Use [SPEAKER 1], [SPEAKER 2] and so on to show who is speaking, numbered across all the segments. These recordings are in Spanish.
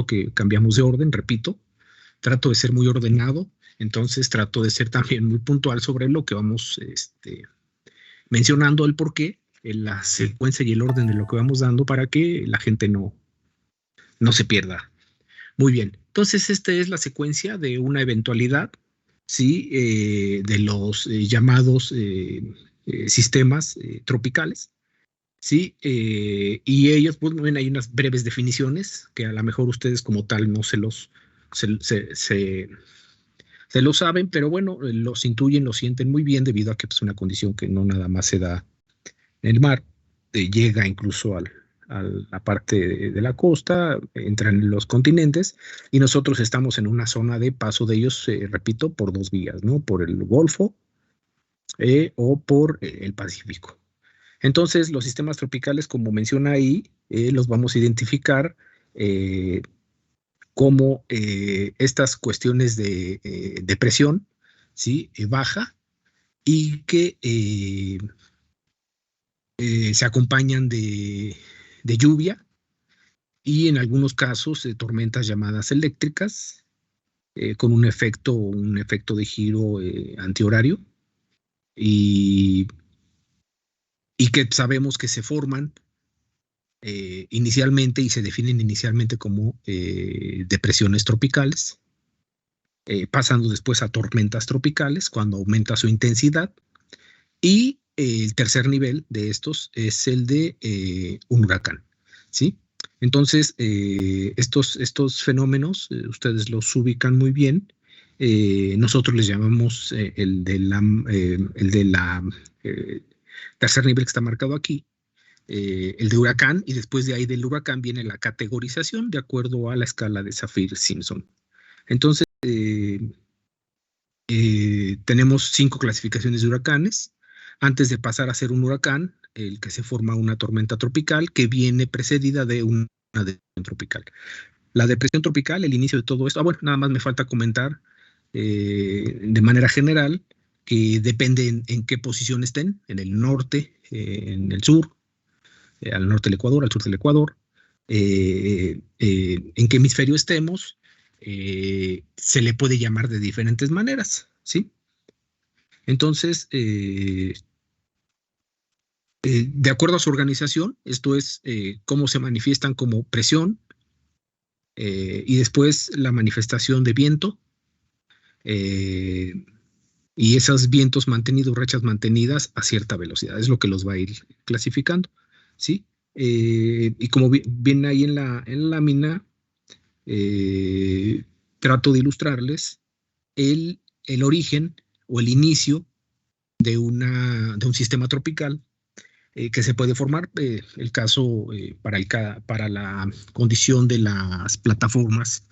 [SPEAKER 1] que cambiamos de orden, repito. Trato de ser muy ordenado, entonces trato de ser también muy puntual sobre lo que vamos mencionando, el porqué, la secuencia y el orden de lo que vamos dando para que la gente no se pierda. Muy bien, entonces esta es la secuencia de una eventualidad, ¿sí? De los llamados sistemas tropicales, ¿sí? Y ellos, pues, ven, hay unas breves definiciones que a lo mejor ustedes como tal no se lo saben, pero bueno, los intuyen, lo sienten muy bien debido a que es pues, una condición que no nada más se da en el mar, llega incluso a la parte de la costa, entra en los continentes y nosotros estamos en una zona de paso de ellos, repito, por dos vías, ¿no? Por el Golfo o por el Pacífico. Entonces, los sistemas tropicales, como menciona ahí, los vamos a identificar como estas cuestiones de presión, ¿sí? Baja y que se acompañan de lluvia y en algunos casos de tormentas llamadas eléctricas con un efecto de giro antihorario y, y que sabemos que se forman inicialmente y se definen inicialmente como depresiones tropicales, pasando después a tormentas tropicales cuando aumenta su intensidad y el tercer nivel de estos es el de un huracán, ¿sí? Entonces, estos fenómenos, ustedes los ubican muy bien. Nosotros les llamamos el de la tercer nivel que está marcado aquí, el de huracán, y después de ahí del huracán viene la categorización de acuerdo a la escala de Saffir-Simpson. Entonces, tenemos 5 clasificaciones de huracanes. Antes de pasar a ser un huracán, el que se forma una tormenta tropical que viene precedida de una depresión tropical. La depresión tropical, el inicio de todo esto, bueno, nada más me falta comentar de manera general que depende en qué posición estén, en el norte, en el sur, al norte del Ecuador, al sur del Ecuador, en qué hemisferio estemos, se le puede llamar de diferentes maneras, ¿sí? Entonces, de acuerdo a su organización, esto es cómo se manifiestan como presión y después la manifestación de viento y esos vientos mantenidos, rachas mantenidas a cierta velocidad, es lo que los va a ir clasificando, ¿sí? Y como viene ahí en la lámina, trato de ilustrarles el origen o el inicio de un sistema tropical que se puede formar. El caso para la condición de las plataformas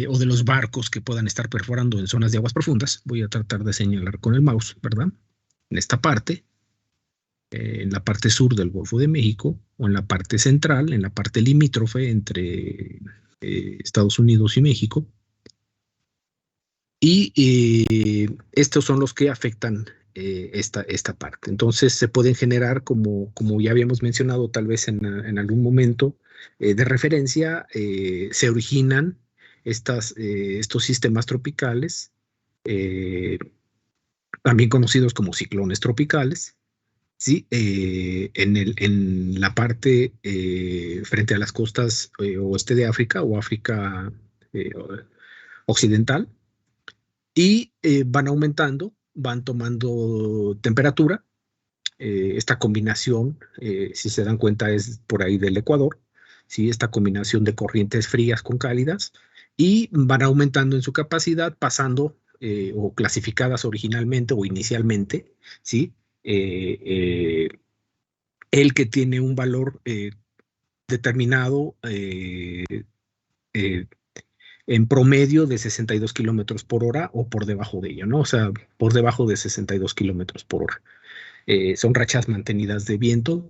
[SPEAKER 1] o de los barcos que puedan estar perforando en zonas de aguas profundas. Voy a tratar de señalar con el mouse, ¿verdad? En esta parte, en la parte sur del Golfo de México, o en la parte central, en la parte limítrofe entre Estados Unidos y México. Y estos son los que afectan esta parte. Entonces se pueden generar, como ya habíamos mencionado tal vez en algún momento de referencia, se originan estos sistemas tropicales, también conocidos como ciclones tropicales, ¿sí? En la parte frente a las costas oeste de África o África occidental, y van aumentando, van tomando temperatura. Esta combinación, si se dan cuenta, es por ahí del Ecuador, ¿sí? Esta combinación de corrientes frías con cálidas, y van aumentando en su capacidad, pasando o clasificadas originalmente o inicialmente, ¿sí? El que tiene un valor determinado eh, en promedio de 62 kilómetros por hora o por debajo de ello, ¿no? O sea, por debajo de 62 kilómetros por hora. Son rachas mantenidas de viento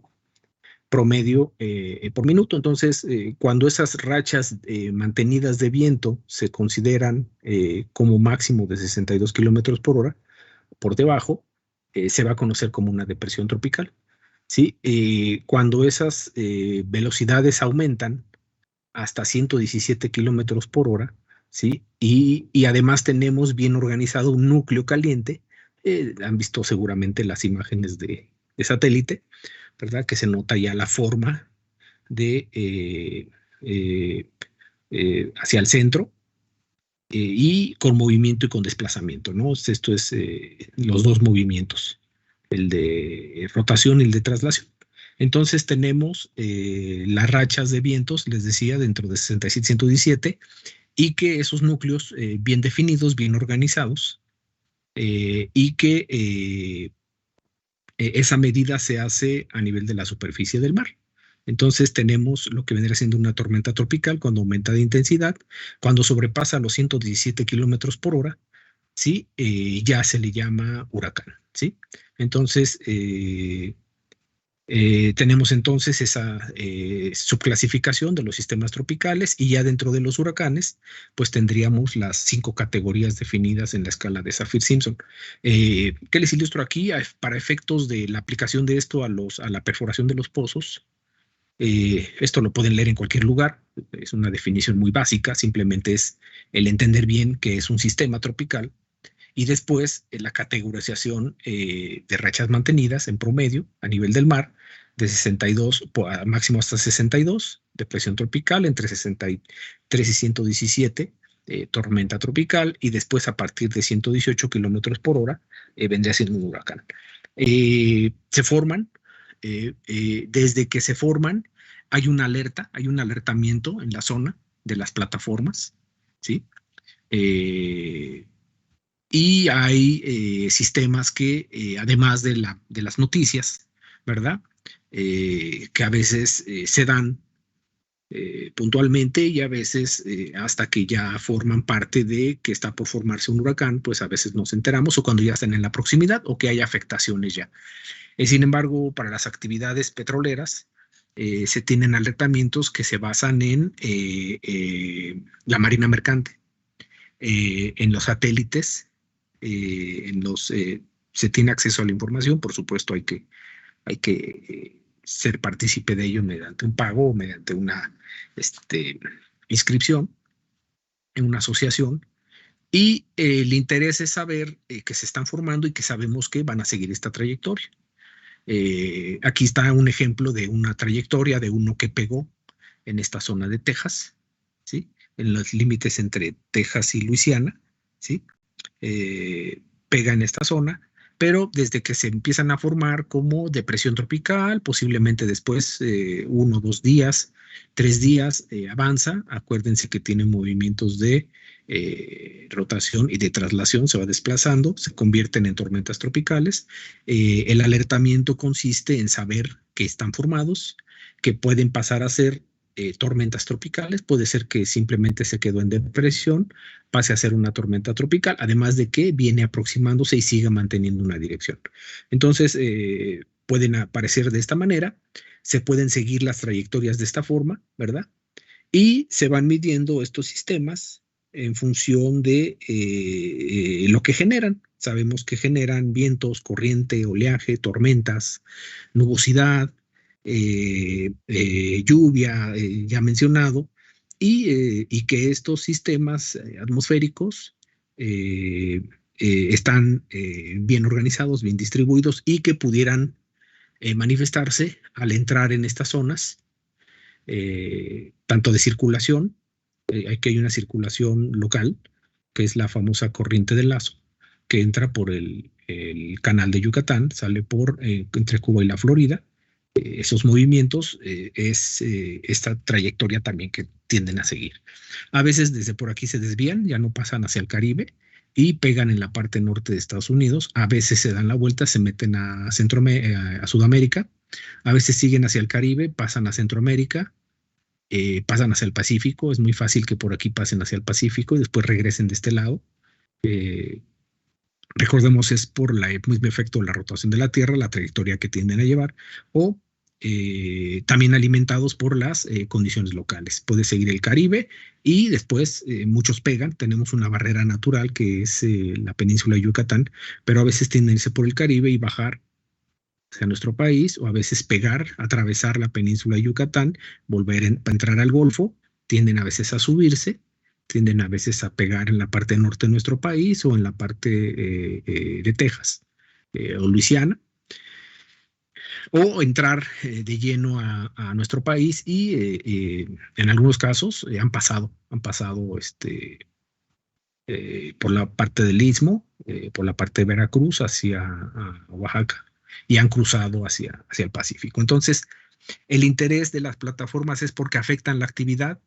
[SPEAKER 1] promedio por minuto. Entonces, cuando esas rachas mantenidas de viento se consideran como máximo de 62 kilómetros por hora, por debajo, se va a conocer como una depresión tropical. ¿Sí? Cuando esas velocidades aumentan hasta 117 kilómetros por hora, ¿sí? Y además tenemos bien organizado un núcleo caliente. Han visto seguramente las imágenes de satélite, ¿verdad? Que se nota ya la forma de eh, hacia el centro, y con movimiento y con desplazamiento, ¿no? Esto es los dos movimientos, el de rotación y el de traslación. Entonces tenemos las rachas de vientos, les decía, dentro de 67-117, y que esos núcleos bien definidos, bien organizados, y que esa medida se hace a nivel de la superficie del mar. Entonces tenemos lo que vendría siendo una tormenta tropical cuando aumenta de intensidad, cuando sobrepasa los 117 kilómetros por hora, ¿sí? Ya se le llama huracán, ¿sí? Entonces, tenemos entonces esa subclasificación de los sistemas tropicales, y ya dentro de los huracanes, pues tendríamos las 5 categorías definidas en la escala de Saffir-Simpson. ¿Qué les ilustro aquí? Para efectos de la aplicación de esto a la perforación de los pozos, esto lo pueden leer en cualquier lugar, es una definición muy básica, simplemente es el entender bien que es un sistema tropical, y después la categorización de rachas mantenidas en promedio a nivel del mar, de 62, máximo hasta 62, depresión tropical, entre 63 y 117, tormenta tropical, y después a partir de 118 kilómetros por hora vendría siendo un huracán. Se forman, desde que se forman, hay una alerta, hay un alertamiento en la zona de las plataformas, ¿sí? Y hay sistemas que, además de las noticias, ¿verdad? Que a veces se dan puntualmente, y a veces hasta que ya forman parte de que está por formarse un huracán, pues a veces nos enteramos, o cuando ya están en la proximidad o que hay afectaciones ya. Sin embargo, para las actividades petroleras, se tienen alertamientos que se basan en la Marina Mercante, en los satélites, se tiene acceso a la información. Por supuesto hay que ser partícipe de ello mediante un pago o mediante una inscripción en una asociación, y el interés es saber que se están formando y que sabemos que van a seguir esta trayectoria. Aquí está un ejemplo de una trayectoria de uno que pegó en esta zona de Texas, ¿sí? En los límites entre Texas y Luisiana, ¿sí? Pega en esta zona, pero desde que se empiezan a formar como depresión tropical, posiblemente después 1, 2 días, 3 días, avanza. Acuérdense que tiene movimientos de rotación y de traslación, se va desplazando, se convierten en tormentas tropicales. El alertamiento consiste en saber que están formados, que pueden pasar a ser tormentas tropicales, puede ser que simplemente se quedó en depresión, pase a ser una tormenta tropical, además de que viene aproximándose y sigue manteniendo una dirección. Entonces, pueden aparecer de esta manera, se pueden seguir las trayectorias de esta forma, ¿verdad? Y se van midiendo estos sistemas en función de lo que generan. Sabemos que generan vientos, corriente, oleaje, tormentas, nubosidad, lluvia, ya mencionado, y que estos sistemas atmosféricos están bien organizados, bien distribuidos, y que pudieran manifestarse al entrar en estas zonas, tanto de circulación. Aquí hay una circulación local, que es la famosa corriente de Lazo, que entra por el canal de Yucatán, sale por entre Cuba y la Florida. Esos movimientos es esta trayectoria también que tienden a seguir. A veces desde por aquí se desvían, ya no pasan hacia el Caribe y pegan en la parte norte de Estados Unidos. A veces se dan la vuelta, se meten a Sudamérica. A veces siguen hacia el Caribe, pasan a Centroamérica, pasan hacia el Pacífico. Es muy fácil que por aquí pasen hacia el Pacífico y después regresen de este lado. Recordemos, es por el mismo efecto de la rotación de la Tierra, la trayectoria que tienden a llevar, o también alimentados por las condiciones locales. Puede seguir el Caribe y después muchos pegan. Tenemos una barrera natural que es la península de Yucatán, pero a veces tienden a irse por el Caribe y bajar hacia nuestro país, o a veces pegar, atravesar la península de Yucatán, volver a entrar al Golfo tienden a veces a subirse, tienden a veces a pegar en la parte norte de nuestro país o en la parte de Texas o Luisiana, o entrar de lleno a nuestro país y en algunos casos han pasado por la parte del Istmo, por la parte de Veracruz hacia Oaxaca y han cruzado hacia el Pacífico. Entonces, el interés de las plataformas es porque afectan la actividad.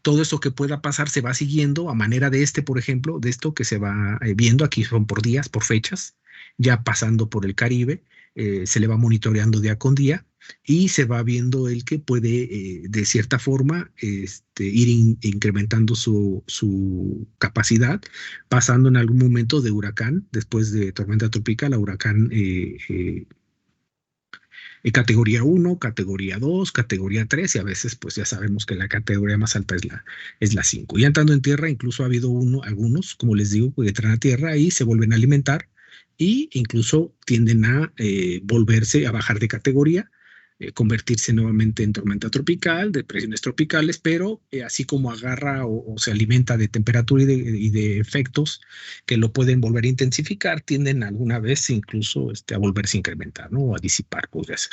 [SPEAKER 1] Todo eso que pueda pasar se va siguiendo a manera de por ejemplo, de esto que se va viendo, aquí son por días, por fechas, ya pasando por el Caribe, se le va monitoreando día con día y se va viendo el que puede, de cierta forma, ir incrementando su capacidad, pasando en algún momento de huracán, después de tormenta tropical, a huracán categoría 1, categoría 2, categoría 3 y a veces pues ya sabemos que la categoría más alta es la 5. Y entrando en tierra incluso ha habido algunos, como les digo, que entran a tierra y se vuelven a alimentar e incluso tienden a volverse a bajar de categoría, convertirse nuevamente en tormenta tropical, depresiones tropicales, pero así como agarra o se alimenta de temperatura y de efectos que lo pueden volver a intensificar, tienden alguna vez incluso a volverse a incrementar, ¿no? O a disipar, podría ser.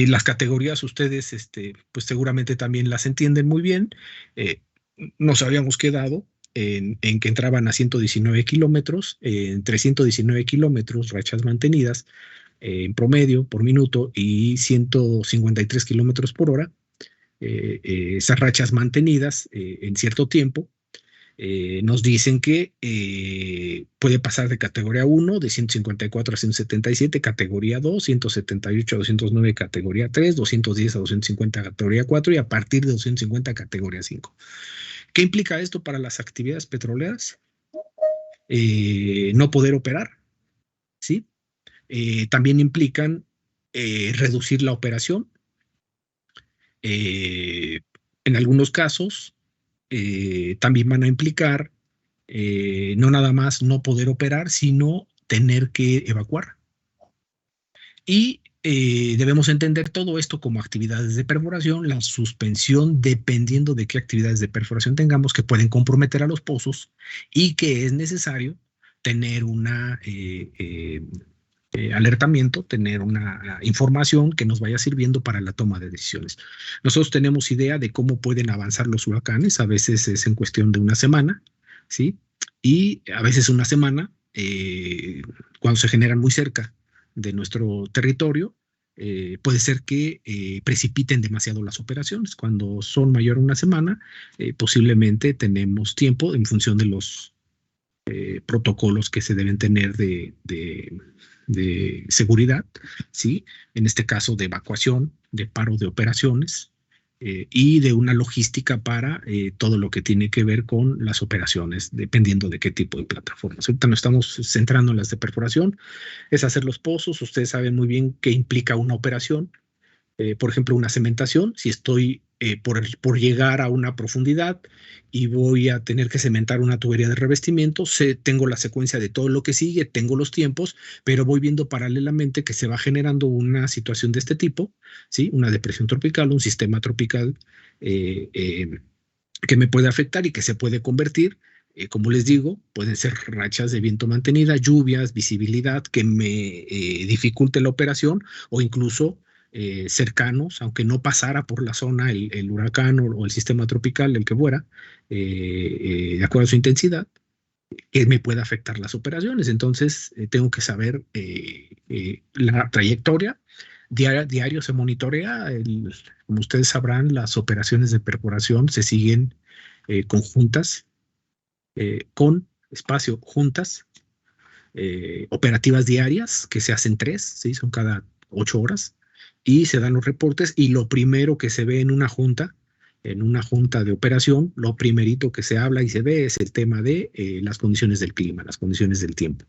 [SPEAKER 1] Las categorías ustedes, pues seguramente también las entienden muy bien. Nos habíamos quedado en que entraban a 119 kilómetros, entre 119 kilómetros, rachas mantenidas, en promedio por minuto y 153 kilómetros por hora. Esas rachas mantenidas en cierto tiempo nos dicen que puede pasar de categoría 1, de 154 a 177, categoría 2, 178 a 209, categoría 3, 210 a 250, categoría 4 y a partir de 250, categoría 5. ¿Qué implica esto para las actividades petroleras? No poder operar, ¿sí? También implican reducir la operación. En algunos casos, también van a implicar no nada más no poder operar, sino tener que evacuar. Y debemos entender todo esto como actividades de perforación, la suspensión dependiendo de qué actividades de perforación tengamos que pueden comprometer a los pozos y que es necesario tener una alertamiento, tener una información que nos vaya sirviendo para la toma de decisiones. Nosotros tenemos idea de cómo pueden avanzar los huracanes, a veces es en cuestión de una semana, ¿sí? Y a veces una semana, cuando se generan muy cerca de nuestro territorio, puede ser que precipiten demasiado las operaciones. Cuando son mayor a una semana, posiblemente tenemos tiempo en función de los protocolos que se deben tener de seguridad, ¿sí? En este caso de evacuación, de paro de operaciones y de una logística para todo lo que tiene que ver con las operaciones, dependiendo de qué tipo de plataformas. Ahorita nos estamos centrando en las de perforación, es hacer los pozos, ustedes saben muy bien qué implica una operación, por ejemplo, una cementación, si estoy por llegar a una profundidad y voy a tener que cementar una tubería de revestimiento, tengo la secuencia de todo lo que sigue, tengo los tiempos, pero voy viendo paralelamente que se va generando una situación de este tipo, ¿sí? Una depresión tropical, un sistema tropical que me puede afectar y que se puede convertir. Como les digo, pueden ser rachas de viento mantenida, lluvias, visibilidad que me dificulte la operación o incluso cercanos, aunque no pasara por la zona el huracán o el sistema tropical, el que fuera, de acuerdo a su intensidad, que me pueda afectar las operaciones. Entonces, tengo que saber la trayectoria. Diario se monitorea. Como ustedes sabrán, las operaciones de perforación se siguen conjuntas, con espacio juntas, operativas diarias, que se hacen 3, ¿sí? Son cada 8 horas, y se dan los reportes, y lo primero que se ve en una junta de operación, lo primerito que se habla y se ve es el tema de las condiciones del clima, las condiciones del tiempo,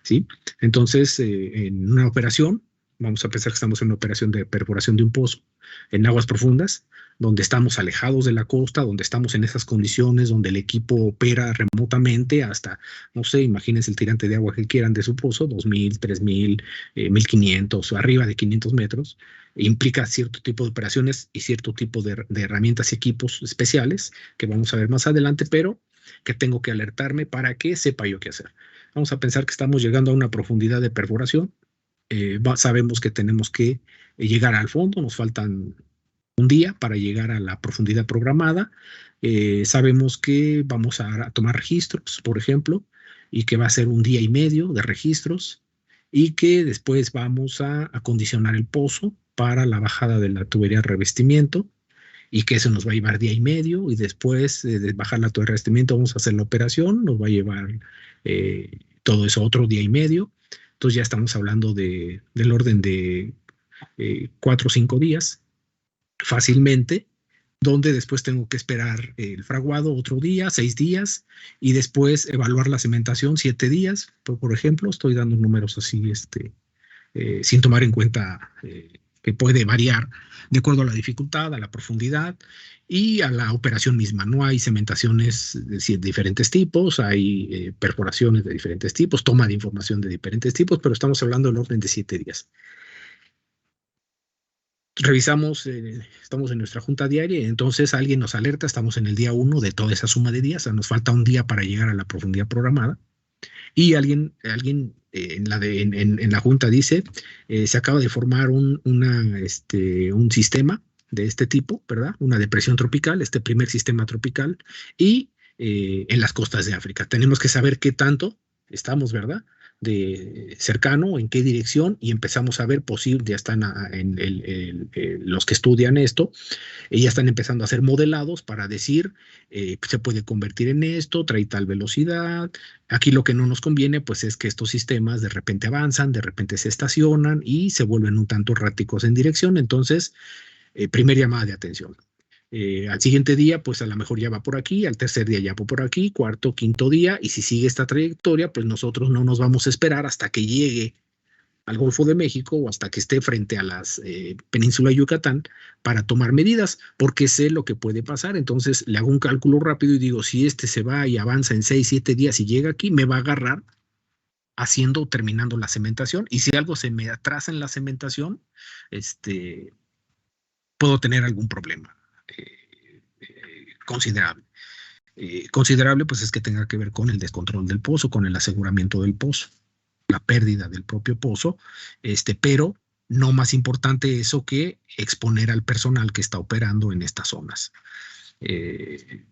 [SPEAKER 1] ¿sí? Entonces, en una operación, vamos a pensar que estamos en una operación de perforación de un pozo en aguas profundas, donde estamos alejados de la costa, donde estamos en esas condiciones, donde el equipo opera remotamente hasta, no sé, imagínense el tirante de agua que quieran de su pozo, 2,000, 3,000, 1,500 o arriba de 500 metros. implica cierto tipo de operaciones y cierto tipo de herramientas y equipos especiales que vamos a ver más adelante, pero que tengo que alertarme para que sepa yo qué hacer. Vamos a pensar que estamos llegando a una profundidad de perforación. Sabemos que tenemos que llegar al fondo, nos faltan un día para llegar a la profundidad programada. Sabemos que vamos a tomar registros, por ejemplo, y que va a ser un día y medio de registros y que después vamos a acondicionar el pozo para la bajada de la tubería de revestimiento y que eso nos va a llevar día y medio y después de bajar la tubería de revestimiento vamos a hacer la operación, nos va a llevar todo eso otro día y medio. Entonces ya estamos hablando del orden de 4 o 5 días fácilmente, donde después tengo que esperar el fraguado otro día, 6 días, y después evaluar la cementación 7 días, por ejemplo. Estoy dando números así, sin tomar en cuenta que puede variar de acuerdo a la dificultad, a la profundidad y a la operación misma. No hay cementaciones de diferentes tipos, hay perforaciones de diferentes tipos, toma de información de diferentes tipos, pero estamos hablando del orden de 7 días. Revisamos, estamos en nuestra junta diaria y entonces alguien nos alerta, estamos en el día 1 de toda esa suma de días, o sea, nos falta un día para llegar a la profundidad programada y alguien en la junta dice, se acaba de formar un sistema de este tipo, ¿verdad? Una depresión tropical, este primer sistema tropical y en las costas de África. Tenemos que saber qué tanto estamos, ¿verdad? De cercano, en qué dirección, y empezamos a ver posible, ya están los que estudian esto, ya están empezando a hacer modelados para decir, se puede convertir en esto, trae tal velocidad. Aquí lo que no nos conviene, pues es que estos sistemas de repente avanzan, de repente se estacionan y se vuelven un tanto erráticos en dirección. Entonces, primer llamada de atención. Al siguiente día, pues a lo mejor ya va por aquí, al tercer día ya va por aquí, cuarto, quinto día, y si sigue esta trayectoria, pues nosotros no nos vamos a esperar hasta que llegue al Golfo de México o hasta que esté frente a las península de Yucatán para tomar medidas, porque sé lo que puede pasar. Entonces le hago un cálculo rápido y digo, si este se va y avanza en 6, 7 días y llega aquí, me va a agarrar terminando la cementación, y si algo se me atrasa en la cementación, puedo tener algún problema considerable. Considerable, pues es que tenga que ver con el descontrol del pozo, con el aseguramiento del pozo, la pérdida del propio pozo, pero no más importante eso que exponer al personal que está operando en estas zonas. En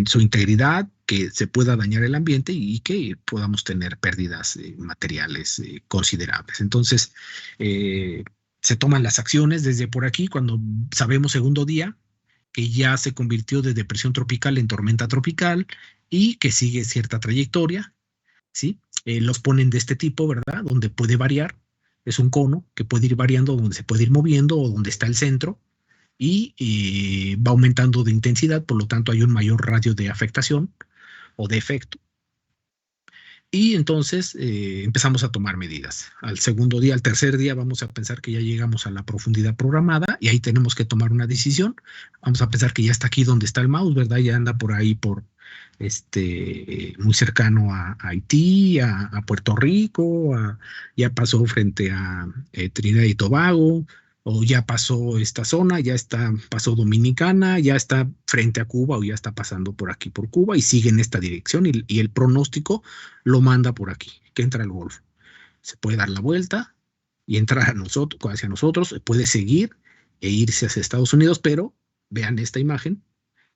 [SPEAKER 1] su integridad, que se pueda dañar el ambiente y que podamos tener pérdidas materiales considerables. Entonces, se toman las acciones desde por aquí, cuando sabemos segundo día que ya se convirtió de depresión tropical en tormenta tropical y que sigue cierta trayectoria, ¿sí? Los ponen de este tipo, ¿verdad? Donde puede variar, es un cono que puede ir variando, donde se puede ir moviendo o donde está el centro y va aumentando de intensidad, por lo tanto hay un mayor radio de afectación o de efecto. Y entonces empezamos a tomar medidas. Al segundo día, al tercer día, vamos a pensar que ya llegamos a la profundidad programada y ahí tenemos que tomar una decisión. Vamos a pensar que ya está aquí donde está el mouse, ¿verdad? Ya anda por ahí, muy cercano a Haití, a Puerto Rico, ya pasó frente a Trinidad y Tobago, o ya pasó esta zona, pasó Dominicana, ya está frente a Cuba o ya está pasando por aquí por Cuba y sigue en esta dirección y el pronóstico lo manda por aquí, que entra al Golfo. Se puede dar la vuelta y entrar hacia nosotros, puede seguir e irse hacia Estados Unidos, pero vean esta imagen,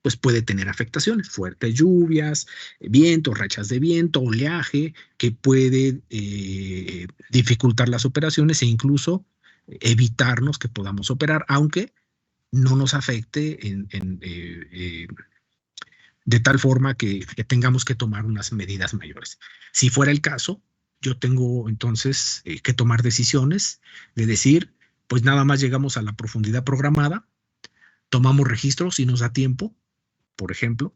[SPEAKER 1] pues puede tener afectaciones, fuertes lluvias, vientos, rachas de viento, oleaje, que puede dificultar las operaciones e incluso evitarnos que podamos operar, aunque no nos afecte de tal forma que tengamos que tomar unas medidas mayores. Si fuera el caso, yo tengo entonces que tomar decisiones de decir, pues nada más llegamos a la profundidad programada, tomamos registros si nos da tiempo, por ejemplo,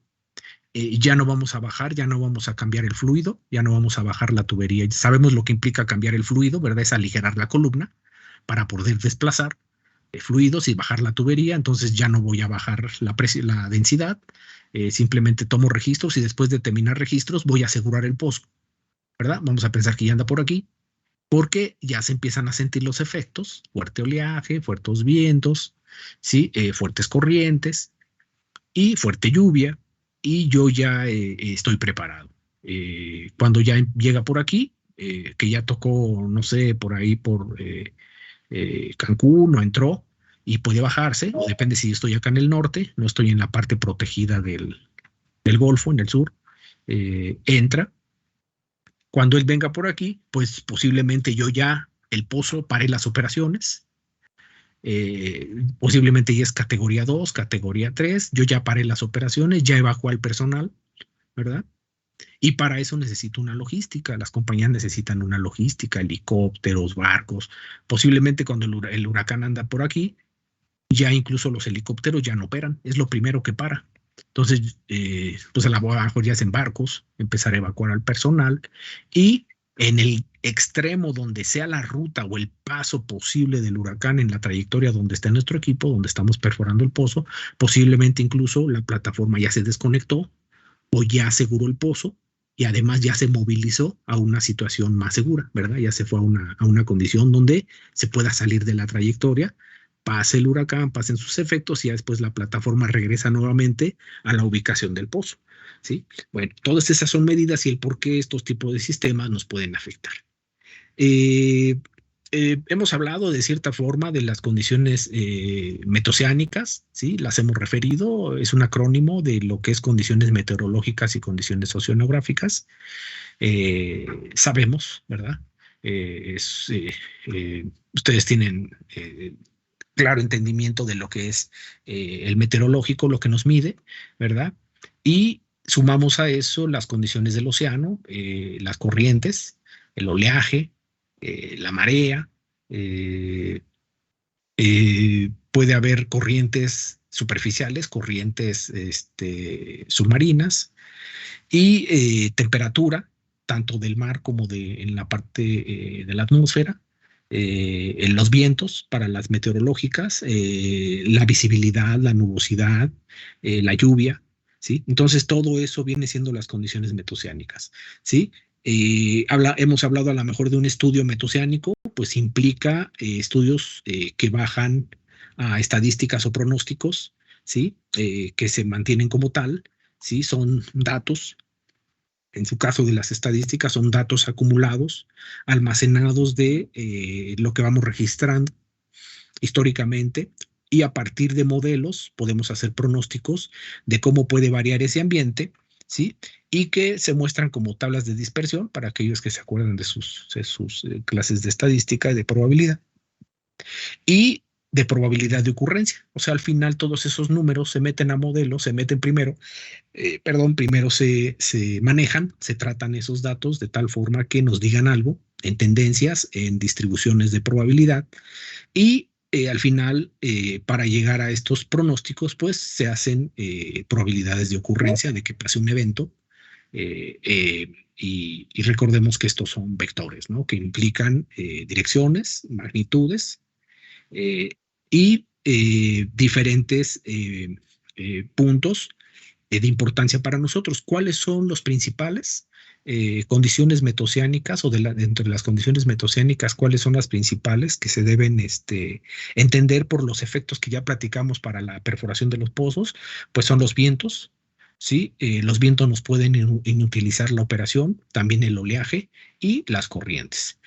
[SPEAKER 1] ya no vamos a bajar, ya no vamos a cambiar el fluido, ya no vamos a bajar la tubería. Sabemos lo que implica cambiar el fluido, ¿verdad? Es aligerar la columna para poder desplazar fluidos y bajar la tubería. Entonces ya no voy a bajar la densidad, simplemente tomo registros y después de terminar registros voy a asegurar el pozo, ¿verdad? Vamos a pensar que ya anda por aquí porque ya se empiezan a sentir los efectos, fuerte oleaje, fuertes vientos, ¿sí? Fuertes corrientes y fuerte lluvia, y yo ya estoy preparado. Cuando ya llega por aquí, que ya tocó, no sé, por ahí por Cancún, no entró y puede bajarse, o depende si estoy acá en el norte, no estoy en la parte protegida del Golfo, en el sur, entra. Cuando él venga por aquí, pues posiblemente yo ya, el pozo, pare las operaciones. Posiblemente ya es categoría 2, categoría 3. Yo ya paré las operaciones, ya evacué al personal, ¿verdad? Y para eso necesito una logística. Las compañías necesitan una logística, helicópteros, barcos. Posiblemente cuando el huracán anda por aquí, ya incluso los helicópteros ya no operan. Es lo primero que para. Entonces, pues a lo mejor ya en barcos, empezar a evacuar al personal, y en el extremo donde sea la ruta o el paso posible del huracán en la trayectoria donde está nuestro equipo, donde estamos perforando el pozo, posiblemente incluso la plataforma ya se desconectó o ya aseguró el pozo y además ya se movilizó a una situación más segura, ¿verdad? Ya se fue a una condición donde se pueda salir de la trayectoria, pase el huracán, pasen sus efectos y ya después la plataforma regresa nuevamente a la ubicación del pozo, ¿sí? Bueno, todas esas son medidas y el por qué estos tipos de sistemas nos pueden afectar. Eh, hemos hablado de cierta forma de las condiciones metoceánicas, ¿sí? Las hemos referido, es un acrónimo de lo que es condiciones meteorológicas y condiciones oceanográficas. Sabemos, ¿verdad? Ustedes tienen claro entendimiento de lo que es el meteorológico, lo que nos mide, ¿verdad? Y sumamos a eso las condiciones del océano, las corrientes, el oleaje, la marea, eh, puede haber corrientes superficiales, corrientes submarinas y temperatura, tanto del mar como en la parte de la atmósfera, en los vientos para las meteorológicas, la visibilidad, la nubosidad, la lluvia, ¿sí? Entonces todo eso viene siendo las condiciones metoceánicas, ¿sí? Hemos hablado a lo mejor de un estudio metoceánico, pues implica estudios que bajan a estadísticas o pronósticos, ¿sí? Que se mantienen como tal, ¿sí? Son datos, en su caso de las estadísticas, son datos acumulados, almacenados de lo que vamos registrando históricamente, y a partir de modelos podemos hacer pronósticos de cómo puede variar ese ambiente, ¿sí? Y que se muestran como tablas de dispersión para aquellos que se acuerdan de sus clases de estadística y de probabilidad. Y de probabilidad de ocurrencia. O sea, al final todos esos números se meten a modelos, se meten primero, primero se manejan, se tratan esos datos de tal forma que nos digan algo en tendencias, en distribuciones de probabilidad, y al final, para llegar a estos pronósticos, pues se hacen probabilidades de ocurrencia de que pase un evento, y recordemos que estos son vectores, ¿no? Que implican direcciones, magnitudes, eh, y diferentes puntos de importancia para nosotros. ¿Cuáles son los principales condiciones metoceánicas, o dentro de las condiciones metoceánicas, cuáles son las principales que se deben entender por los efectos que ya platicamos para la perforación de los pozos? Pues son los vientos, ¿sí? Los vientos nos pueden inutilizar la operación, también el oleaje y las corrientes.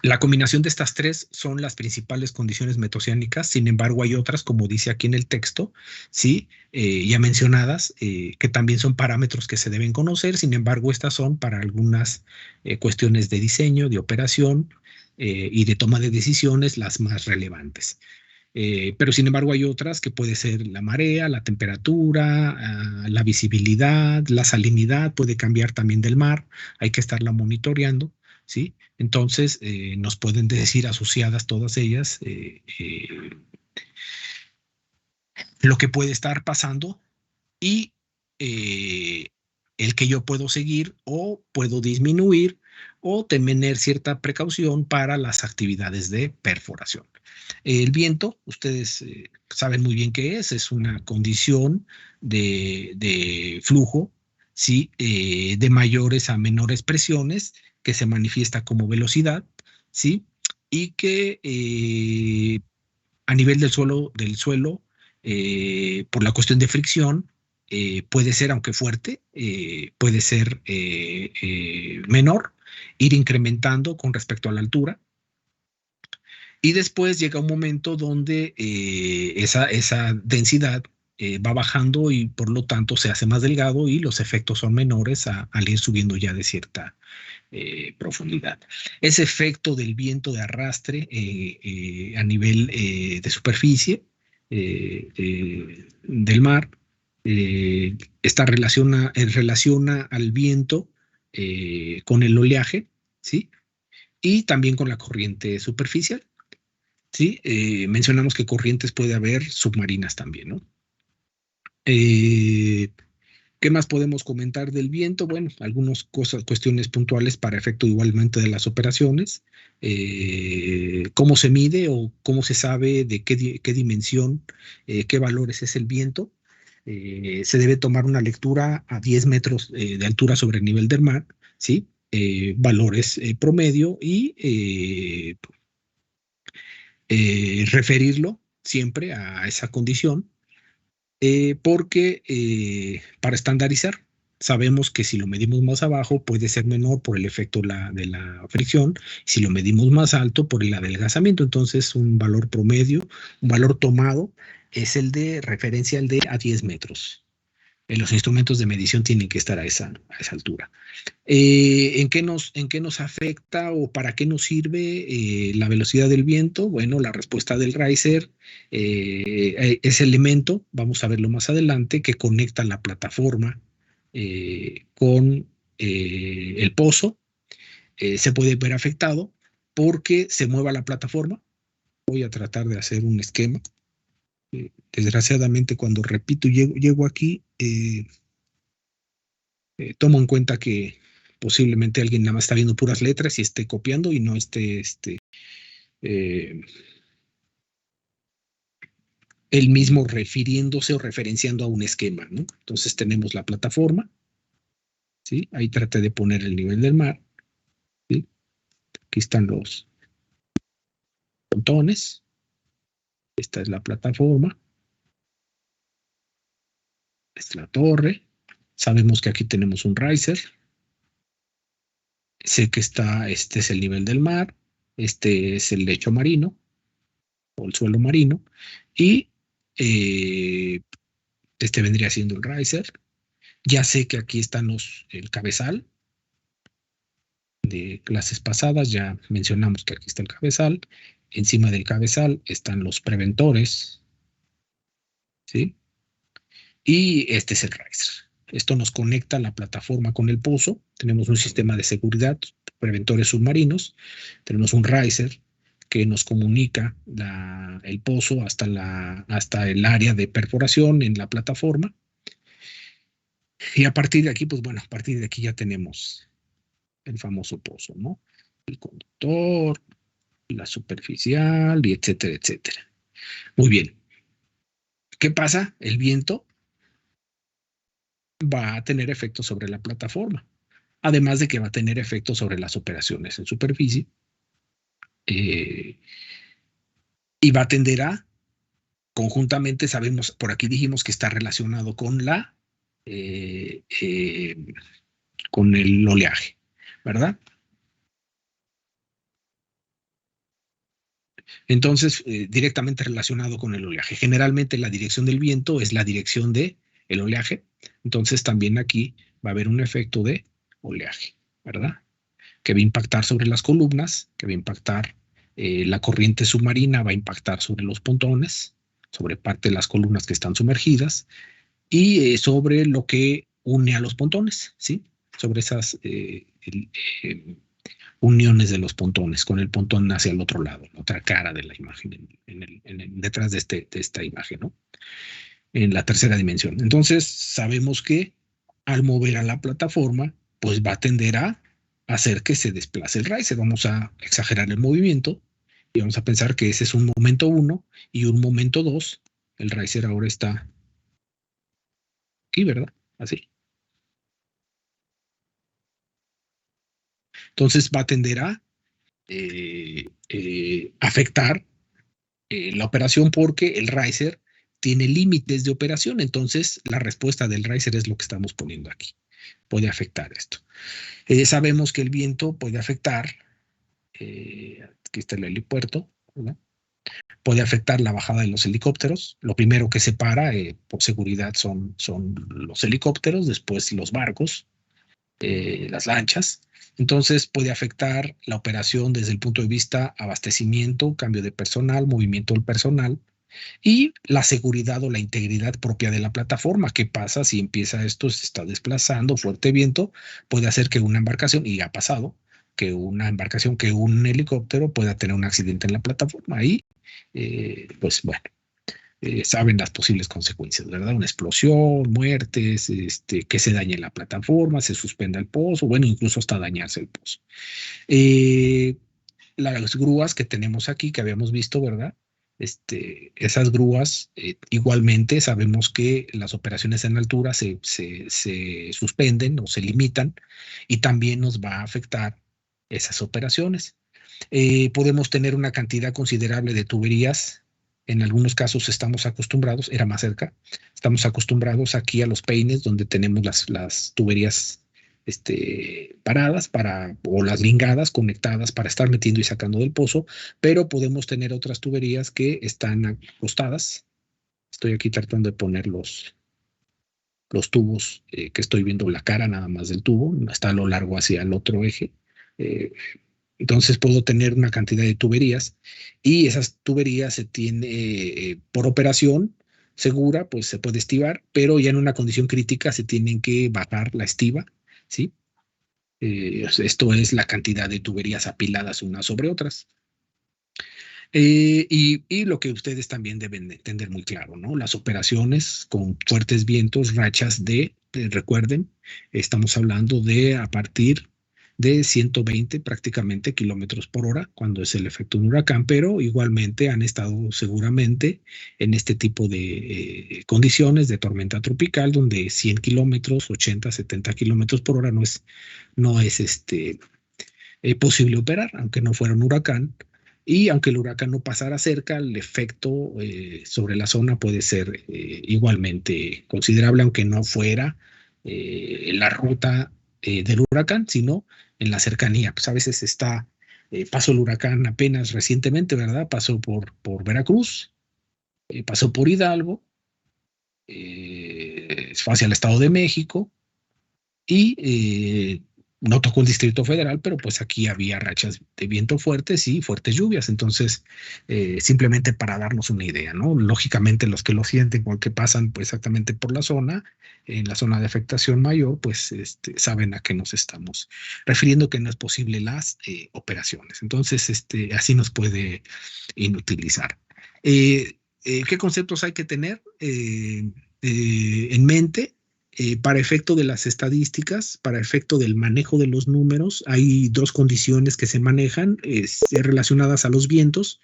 [SPEAKER 1] La combinación de estas tres son las principales condiciones metoceánicas. Sin embargo, hay otras, como dice aquí en el texto, ¿sí? Ya mencionadas, que también son parámetros que se deben conocer. Sin embargo, estas son para algunas cuestiones de diseño, de operación y de toma de decisiones las más relevantes. Pero sin embargo hay otras que puede ser la marea, la temperatura, la visibilidad, la salinidad, puede cambiar también del mar, hay que estarla monitoreando, ¿sí? Entonces nos pueden decir asociadas todas ellas lo que puede estar pasando, y eh, el que yo puedo seguir o puedo disminuir o tener cierta precaución para las actividades de perforación. El viento, ustedes saben muy bien qué es una condición de flujo ¿sí? De mayores a menores presiones, que se manifiesta como velocidad, ¿sí? Y que a nivel del suelo por la cuestión de fricción, puede ser, aunque fuerte, puede ser menor, ir incrementando con respecto a la altura. Y después llega un momento donde esa densidad va bajando y por lo tanto se hace más delgado y los efectos son menores al ir subiendo ya de cierta profundidad. Ese efecto del viento de arrastre a nivel de superficie del mar relaciona al viento con el oleaje, ¿sí? Y también con la corriente superficial. Sí, mencionamos que corrientes puede haber submarinas también, ¿no? Eh, ¿Qué más podemos comentar del viento? Bueno, algunas cuestiones puntuales para efecto igualmente de las operaciones. ¿Cómo se mide o cómo se sabe de qué dimensión, qué valores es el viento? Se debe tomar una lectura a 10 metros de altura sobre el nivel del mar, ¿sí? Valores promedio y referirlo siempre a esa condición, porque para estandarizar, sabemos que si lo medimos más abajo puede ser menor por el efecto de la fricción, si lo medimos más alto por el adelgazamiento. Entonces, un valor promedio, un valor tomado, es el de referencia, el de a 10 metros. Los instrumentos de medición tienen que estar a esa altura. ¿En qué nos afecta o para qué nos sirve la velocidad del viento? Bueno, la respuesta del riser, ese elemento, vamos a verlo más adelante, que conecta la plataforma con el pozo, se puede ver afectado porque se mueva la plataforma. Voy a tratar de hacer un esquema. Desgraciadamente, cuando repito, llego aquí, tomo en cuenta que posiblemente alguien nada más está viendo puras letras y esté copiando y no esté eh, él mismo refiriéndose o referenciando a un esquema, ¿no? Entonces tenemos la plataforma, ¿sí? Ahí traté de poner el nivel del mar, ¿sí? Aquí están los pontones, esta es la plataforma, esta es la torre, sabemos que aquí tenemos un riser, sé que este es el nivel del mar, este es el lecho marino o el suelo marino, y este vendría siendo el riser. Ya sé que aquí están el cabezal de clases pasadas, ya mencionamos que aquí está el cabezal. Encima del cabezal están los preventores, ¿sí? Y este es el riser. Esto nos conecta la plataforma con el pozo. Tenemos un sistema de seguridad, preventores submarinos. Tenemos un riser que nos comunica el pozo hasta el área de perforación en la plataforma. Y a partir de aquí, pues bueno, a partir de aquí ya tenemos el famoso pozo, ¿no? El conductor, la superficial, y etcétera, etcétera. Muy bien. ¿Qué pasa? El viento va a tener efecto sobre la plataforma, además de que va a tener efecto sobre las operaciones en superficie, eh, y va a tender a, conjuntamente, sabemos, por aquí dijimos que está relacionado eh, eh, con el oleaje, ¿verdad? Entonces, directamente relacionado con el oleaje. Generalmente la dirección del viento es la dirección del oleaje. Entonces, también aquí va a haber un efecto de oleaje, ¿verdad? Que va a impactar sobre las columnas, que va a impactar la corriente submarina, va a impactar sobre los pontones, sobre parte de las columnas que están sumergidas y sobre lo que une a los pontones, ¿sí? Sobre esas uniones de los pontones, con el pontón hacia el otro lado, la otra cara de la imagen, detrás de esta imagen, ¿no? En la tercera dimensión. Entonces, sabemos que al mover a la plataforma, pues va a tender a hacer que se desplace el riser. Vamos a exagerar el movimiento y vamos a pensar que ese es un momento 1 y un momento 2. El riser ahora está aquí, ¿verdad? Así. Entonces va a tender a afectar la operación porque el riser tiene límites de operación. Entonces la respuesta del riser es lo que estamos poniendo aquí. Puede afectar esto. Sabemos que el viento puede afectar, aquí está el helipuerto, ¿verdad? Puede afectar la bajada de los helicópteros. Lo primero que se para, por seguridad, son los helicópteros, después los barcos, las lanchas. Entonces puede afectar la operación desde el punto de vista abastecimiento, cambio de personal, movimiento del personal y la seguridad o la integridad propia de la plataforma. ¿Qué pasa si empieza esto, se está desplazando, fuerte viento? Puede hacer que una embarcación, y ha pasado, que una embarcación, que un helicóptero pueda tener un accidente en la plataforma. Ahí, pues bueno, saben las posibles consecuencias, ¿verdad? Una explosión, muertes, que se dañe la plataforma, se suspenda el pozo, bueno, incluso hasta dañarse el pozo. Eh, las grúas que tenemos aquí, que habíamos visto, ¿verdad? Esas grúas, igualmente sabemos que las operaciones en altura se suspenden o se limitan y también nos va a afectar esas operaciones. Podemos tener una cantidad considerable de tuberías. En algunos casos estamos acostumbrados, era más cerca, estamos acostumbrados aquí a los peines donde tenemos las tuberías paradas o las lingadas conectadas para estar metiendo y sacando del pozo, pero podemos tener otras tuberías que están acostadas. Estoy aquí tratando de poner los tubos, que estoy viendo la cara nada más del tubo, está a lo largo hacia el otro eje. Eh, entonces puedo tener una cantidad de tuberías y esas tuberías se tiene por operación segura, pues se puede estivar, pero ya en una condición crítica se tienen que bajar la estiva, ¿sí? Esto es la cantidad de tuberías apiladas unas sobre otras. Y lo que ustedes también deben de entender muy claro, ¿no? Las operaciones con fuertes vientos, rachas recuerden, estamos hablando de a partir de 120 prácticamente kilómetros por hora cuando es el efecto de un huracán, pero igualmente han estado seguramente en este tipo de condiciones de tormenta tropical donde 100 kilómetros, 80, 70 kilómetros por hora no es posible operar, aunque no fuera un huracán. Y aunque el huracán no pasara cerca, el efecto sobre la zona puede ser igualmente considerable, aunque no fuera la ruta del huracán, sino en la cercanía. Pues a veces pasó el huracán apenas recientemente, ¿verdad? Pasó por Veracruz, pasó por Hidalgo, fue hacia el Estado de México y no tocó el Distrito Federal, pero pues aquí había rachas de viento fuertes y fuertes lluvias. Entonces, simplemente para darnos una idea, ¿no? Lógicamente los que lo sienten o que pasan pues, exactamente por la zona, en la zona de afectación mayor, pues saben a qué nos estamos refiriendo, que no es posible las operaciones. Entonces, así nos puede inutilizar. ¿Qué conceptos hay que tener en mente? Para efecto de las estadísticas, para efecto del manejo de los números, hay dos condiciones que se manejan relacionadas a los vientos,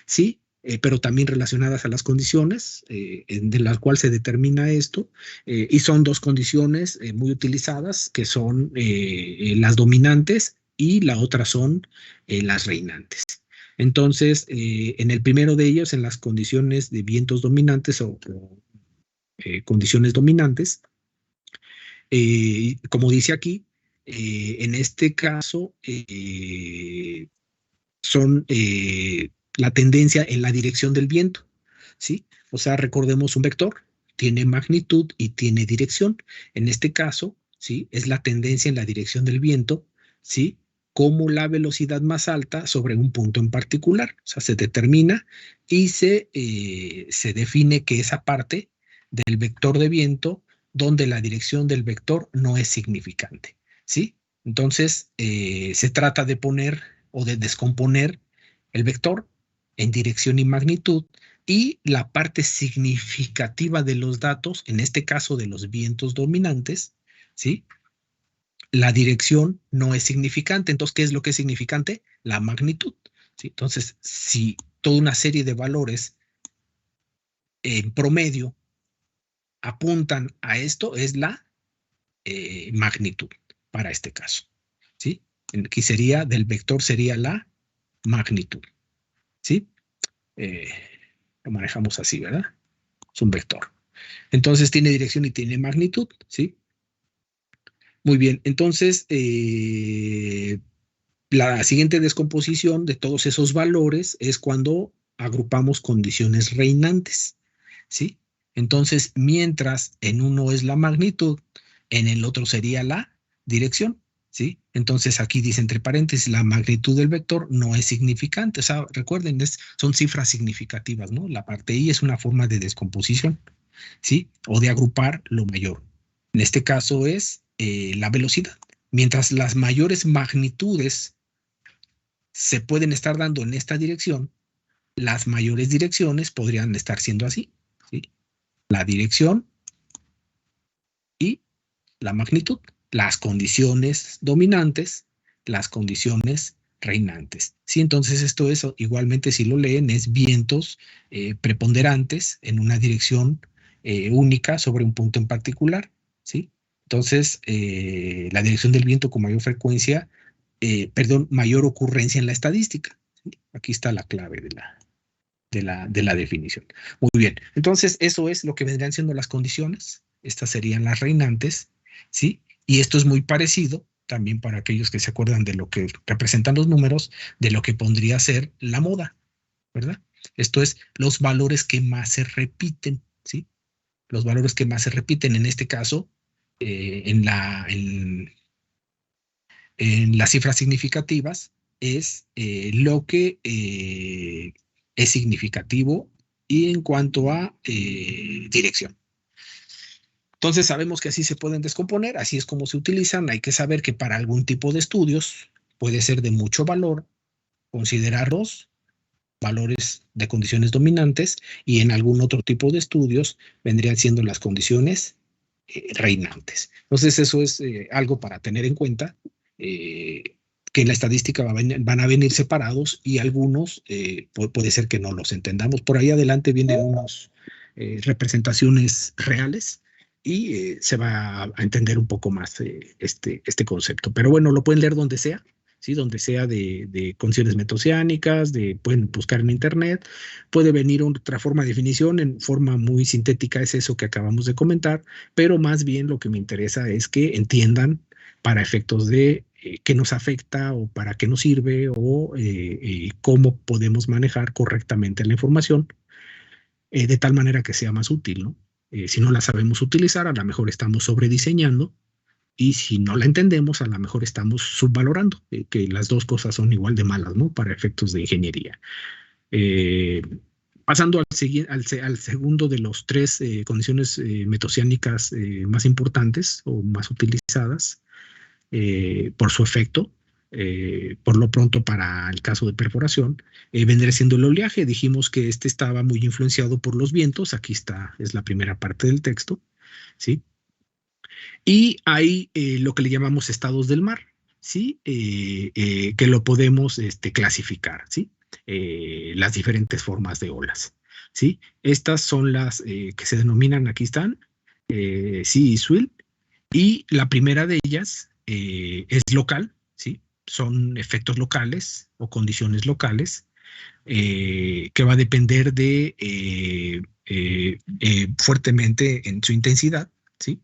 [SPEAKER 1] ¿sí? Pero también relacionadas a las condiciones de las cuales se determina esto, y son dos condiciones muy utilizadas, que son las dominantes y la otra son las reinantes. Entonces, en el primero de ellos, en las condiciones de vientos dominantes o condiciones dominantes, como dice aquí, en este caso son la tendencia en la dirección del viento, ¿sí? O sea, recordemos un vector, tiene magnitud y tiene dirección. En este caso, ¿sí? Es la tendencia en la dirección del viento, ¿sí? Como la velocidad más alta sobre un punto en particular. O sea, se determina y se define que esa parte del vector de viento donde la dirección del vector no es significante, ¿sí? Entonces, se trata de poner o de descomponer el vector en dirección y magnitud y la parte significativa de los datos, en este caso de los vientos dominantes, ¿sí? La dirección no es significante. Entonces, ¿qué es lo que es significante? La magnitud, ¿sí? Entonces, si toda una serie de valores en promedio apuntan a esto, es la magnitud para este caso, ¿sí? Aquí sería, del vector sería la magnitud, ¿sí? Lo manejamos así, ¿verdad? Es un vector. Entonces tiene dirección y tiene magnitud, ¿sí? Muy bien, entonces la siguiente descomposición de todos esos valores es cuando agrupamos condiciones reinantes, ¿sí? Entonces, mientras en uno es la magnitud, en el otro sería la dirección, ¿sí? Entonces aquí dice entre paréntesis, la magnitud del vector no es significante, o sea, recuerden, son cifras significativas, ¿no? La parte I es una forma de descomposición, ¿sí? O de agrupar lo mayor. En este caso es la velocidad. Mientras las mayores magnitudes se pueden estar dando en esta dirección, las mayores direcciones podrían estar siendo así, ¿sí? La dirección y la magnitud, las condiciones dominantes, las condiciones reinantes. ¿Sí? Entonces esto es igualmente, si lo leen, es vientos preponderantes en una dirección única sobre un punto en particular. ¿Sí? Entonces, la dirección del viento con mayor frecuencia, mayor ocurrencia en la estadística. ¿Sí? Aquí está la clave de la definición. Muy bien, entonces eso es lo que vendrían siendo las condiciones. Estas serían las reinantes, ¿sí? Y esto es muy parecido también para aquellos que se acuerdan de lo que representan los números, de lo que pondría ser la moda, ¿verdad? Esto es los valores que más se repiten, ¿sí? Los valores que más se repiten, en este caso, en las cifras significativas, es lo que es significativo y en cuanto a dirección. Entonces sabemos que así se pueden descomponer, así es como se utilizan. Hay que saber que para algún tipo de estudios puede ser de mucho valor considerarlos valores de condiciones dominantes y en algún otro tipo de estudios vendrían siendo las condiciones reinantes. Entonces eso es algo para tener en cuenta, que en la estadística van a venir separados y algunos puede ser que no los entendamos. Por ahí adelante vienen unas representaciones reales y se va a entender un poco más este concepto. Pero bueno, lo pueden leer donde sea, ¿sí? Donde sea de condiciones metoceánicas, pueden buscar en internet, puede venir otra forma de definición en forma muy sintética, es eso que acabamos de comentar, pero más bien lo que me interesa es que entiendan para efectos de qué nos afecta o para qué nos sirve o cómo podemos manejar correctamente la información de tal manera que sea más útil, ¿no? Si no la sabemos utilizar, a lo mejor estamos sobrediseñando y si no la entendemos, a lo mejor estamos subvalorando, que las dos cosas son igual de malas, ¿no? Para efectos de ingeniería. Eh, Pasando al segundo de los tres condiciones metoceánicas más importantes o más utilizadas por su efecto, por lo pronto para el caso de perforación, vendría siendo el oleaje. Dijimos que este estaba muy influenciado por los vientos, aquí está, es la primera parte del texto, ¿sí? Y hay lo que le llamamos estados del mar, ¿sí? Que lo podemos clasificar, ¿sí? Las diferentes formas de olas, ¿sí? Estas son las que se denominan, aquí están, sí y swell, y la primera de ellas es local, ¿sí? Son efectos locales o condiciones locales que va a depender de fuertemente en su intensidad, ¿sí?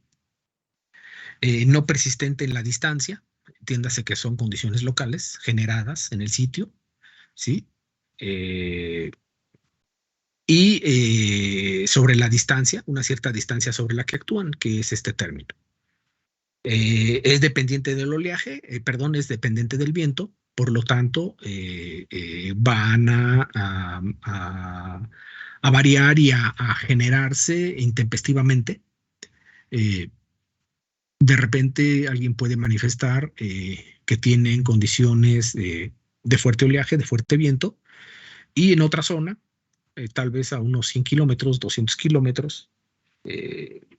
[SPEAKER 1] No persistente en la distancia, entiéndase que son condiciones locales generadas en el sitio, ¿sí? Eh, y sobre la distancia, una cierta distancia sobre la que actúan, que es este término. Es dependiente del oleaje, perdón, es dependiente del viento, por lo tanto, van a variar y a generarse intempestivamente. Eh, de repente alguien puede manifestar que tienen condiciones de fuerte oleaje, de fuerte viento, y en otra zona, tal vez a unos 100 kilómetros, 200 kilómetros,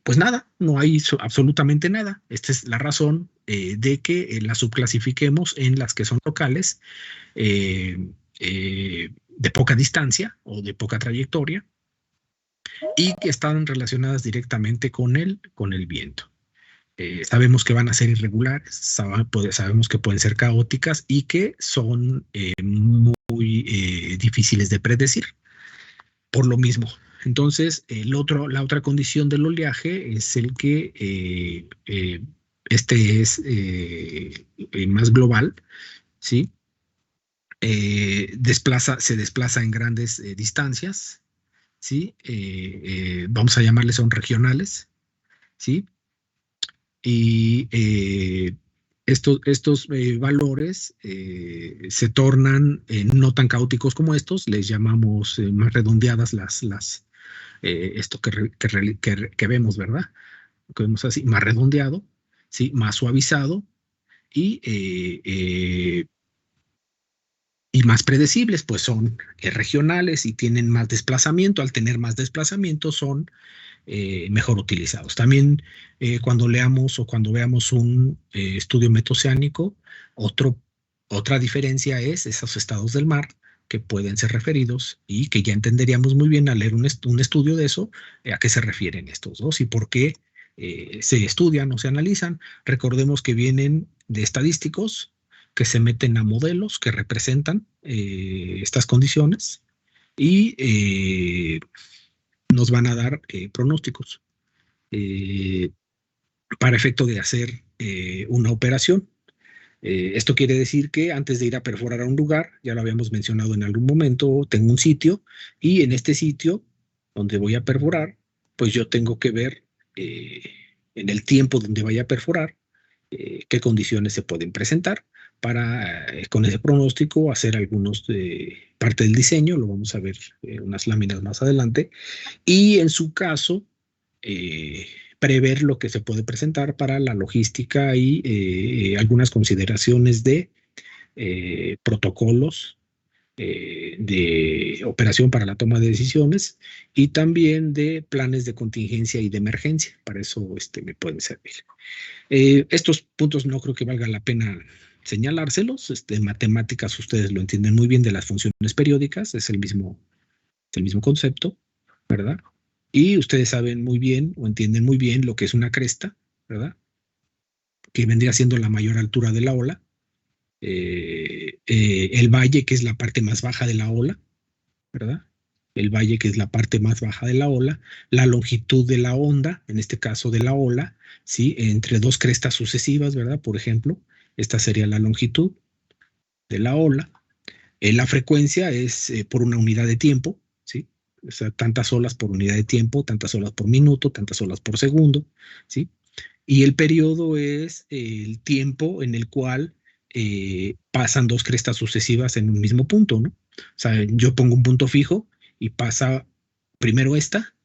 [SPEAKER 1] pues nada, no hay absolutamente nada. Esta es la razón de que las subclasifiquemos en las que son locales, de poca distancia o de poca trayectoria, y que están relacionadas directamente con el viento. Sabemos que van a ser irregulares, sabemos que pueden ser caóticas y que son muy difíciles de predecir por lo mismo. Entonces, la otra condición del oleaje es el que este es más global, ¿sí? Se desplaza en grandes distancias, ¿sí? Vamos a llamarles son regionales, ¿sí? Y estos valores se tornan no tan caóticos como estos, les llamamos más redondeadas esto que vemos, ¿verdad? Lo que vemos así, más redondeado, ¿sí? Más suavizado y, y más predecibles, pues son regionales y tienen más desplazamiento. Al tener más desplazamiento son mejor utilizados. También cuando leamos o cuando veamos un estudio metoceánico, otra diferencia es esos estados del mar que pueden ser referidos y que ya entenderíamos muy bien al leer un estudio de eso, a qué se refieren estos dos y por qué se estudian o se analizan. Recordemos que vienen de estadísticos que se meten a modelos que representan estas condiciones y nos van a dar pronósticos eh, para efecto de hacer una operación. Esto quiere decir que antes de ir a perforar a un lugar, ya lo habíamos mencionado en algún momento, tengo un sitio y en este sitio donde voy a perforar, pues yo tengo que ver en el tiempo donde vaya a perforar qué condiciones se pueden presentar para con ese pronóstico hacer algunos parte del diseño, lo vamos a ver unas láminas más adelante, y en su caso, prever lo que se puede presentar para la logística y algunas consideraciones de protocolos de operación para la toma de decisiones y también de planes de contingencia y de emergencia. Para eso me pueden servir. Estos puntos no creo que valga la pena señalárselos. En matemáticas ustedes lo entienden muy bien de las funciones periódicas, es el mismo concepto, ¿verdad? Y ustedes saben muy bien o entienden muy bien lo que es una cresta, ¿verdad? Que vendría siendo la mayor altura de la ola. El valle, que es la parte más baja de la ola, ¿verdad? El valle, que es la parte más baja de la ola. La longitud de la onda, en este caso de la ola, ¿sí? Entre dos crestas sucesivas, ¿verdad? Por ejemplo, esta sería la longitud de la ola. La frecuencia es por una unidad de tiempo, ¿sí? O sea, tantas olas por unidad de tiempo, tantas olas por minuto, tantas olas por segundo, ¿sí? Y el periodo es el tiempo en el cual pasan dos crestas sucesivas en un mismo punto, ¿no? O sea, yo pongo un punto fijo y pasa primero esta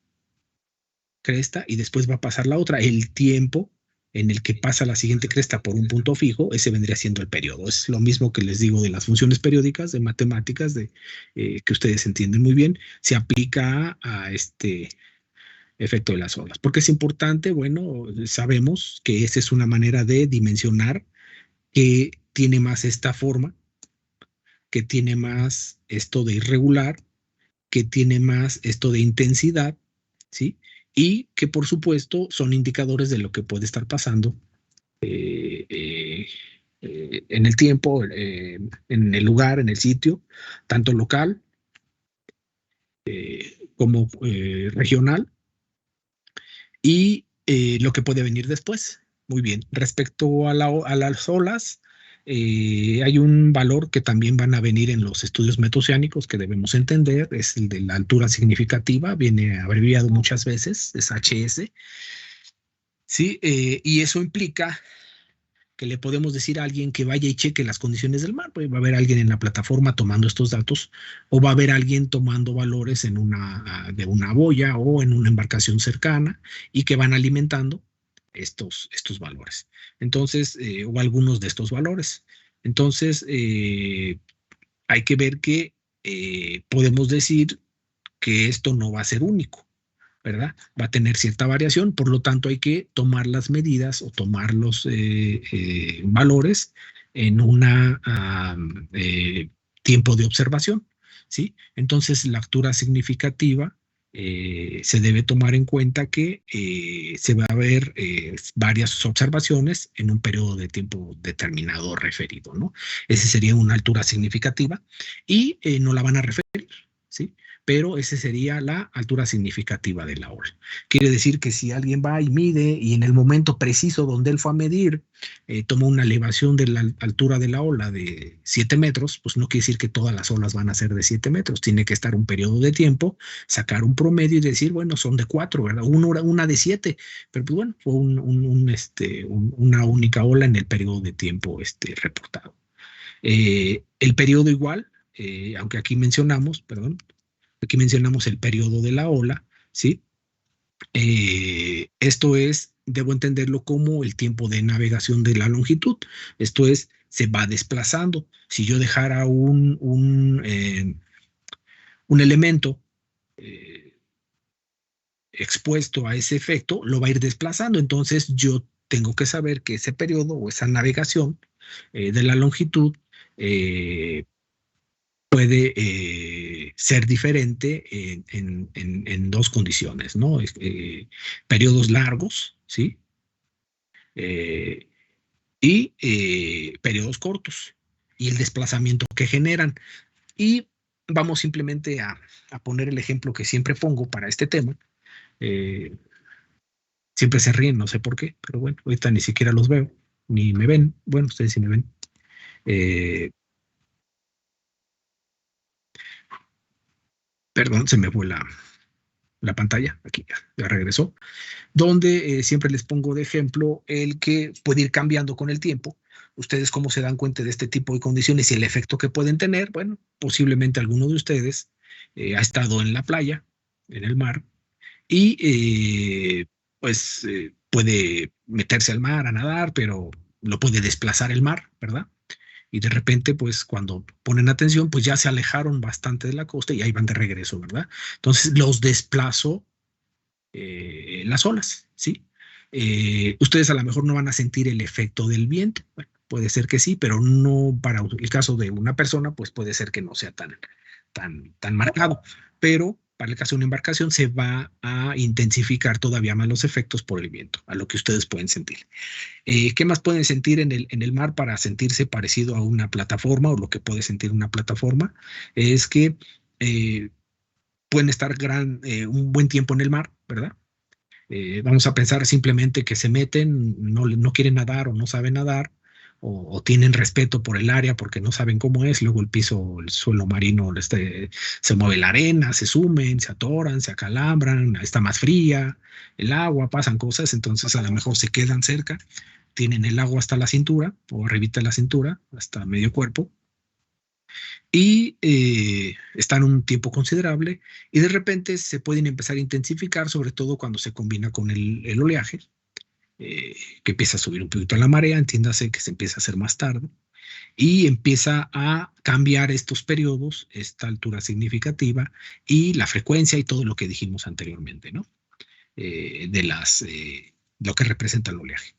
[SPEAKER 1] cresta y después va a pasar la otra. El tiempo en el que pasa la siguiente cresta por un punto fijo, ese vendría siendo el periodo. Es lo mismo que les digo de las funciones periódicas, de matemáticas, que ustedes entienden muy bien, se aplica a este efecto de las olas. ¿Por qué es importante? Bueno, sabemos que esa es una manera de dimensionar que tiene más esta forma, que tiene más esto de irregular, que tiene más esto de intensidad, ¿sí? Y que por supuesto son indicadores de lo que puede estar pasando en el tiempo, en el lugar, en el sitio, tanto local como regional, y lo que puede venir después. Muy bien. Respecto a las olas, hay un valor que también van a venir en los estudios metoceánicos que debemos entender, es el de la altura significativa, viene abreviado muchas veces, es HS, ¿sí? Y eso implica que le podemos decir a alguien que vaya y cheque las condiciones del mar, pues va a haber alguien en la plataforma tomando estos datos o va a haber alguien tomando valores de una boya o en una embarcación cercana y que van alimentando estos valores. Entonces, o algunos de estos valores. Entonces, hay que ver que podemos decir que esto no va a ser único, ¿verdad? Va a tener cierta variación, por lo tanto hay que tomar las medidas o tomar los valores en una tiempo de observación, ¿sí? Entonces la altura significativa se debe tomar en cuenta que se va a ver varias observaciones en un periodo de tiempo determinado referido, ¿no? Esa sería una altura significativa y no la van a referir, ¿sí? Pero esa sería la altura significativa de la ola. Quiere decir que si alguien va y mide y en el momento preciso donde él fue a medir, toma una elevación de la altura de la ola de 7 metros, pues no quiere decir que todas las olas van a ser de 7 metros. Tiene que estar un periodo de tiempo, sacar un promedio y decir, bueno, son de 4, ¿verdad? Una de 7, pero pues bueno, fue una única ola en el periodo de tiempo reportado. El periodo igual, aunque aquí mencionamos, perdón, aquí mencionamos el periodo de la ola, ¿sí? Esto es, debo entenderlo como el tiempo de navegación de la longitud. Esto es, se va desplazando. Si yo dejara un elemento expuesto a ese efecto, lo va a ir desplazando. Entonces yo tengo que saber que ese periodo o esa navegación de la longitud puede ser diferente en dos condiciones, ¿no? Periodos largos, ¿sí? Eh, y periodos cortos y el desplazamiento que generan. Y vamos simplemente a poner el ejemplo que siempre pongo para este tema. Eh, Siempre se ríen, no sé por qué, pero bueno, ahorita ni siquiera los veo, ni me ven. Bueno, ustedes sí me ven. Eh, Perdón, se me fue la pantalla. Aquí ya regresó. Donde siempre les pongo de ejemplo el que puede ir cambiando con el tiempo. Ustedes cómo se dan cuenta de este tipo de condiciones y el efecto que pueden tener. Bueno, posiblemente alguno de ustedes ha estado en la playa, en el mar, y pues puede meterse al mar a nadar, pero lo puede desplazar el mar, ¿verdad? Y de repente, pues cuando ponen atención, pues ya se alejaron bastante de la costa y ahí van de regreso, ¿verdad? Entonces los desplazó las olas, ¿sí? Ustedes a lo mejor no van a sentir el efecto del viento, bueno, puede ser que sí, pero no para el caso de una persona, pues puede ser que no sea tan marcado, pero para el caso de una embarcación se va a intensificar todavía más los efectos por el viento, a lo que ustedes pueden sentir. ¿Qué más pueden sentir en el mar para sentirse parecido a una plataforma o lo que puede sentir una plataforma? Es que eh, pueden estar un buen tiempo en el mar, ¿verdad? Vamos a pensar simplemente que se meten, no quieren nadar o no saben nadar, o tienen respeto por el área porque no saben cómo es, luego el piso, el suelo marino, se mueve la arena, se sumen, se atoran, se acalambran, está más fría, el agua, pasan cosas, entonces a lo mejor se quedan cerca, tienen el agua hasta la cintura o arribita de la cintura, hasta medio cuerpo, y están un tiempo considerable y de repente se pueden empezar a intensificar, sobre todo cuando se combina con el oleaje, que empieza a subir un poquito la marea, entiéndase que se empieza a hacer más tarde y empieza a cambiar estos periodos, esta altura significativa y la frecuencia y todo lo que dijimos anteriormente, ¿no? Lo que representa el oleaje.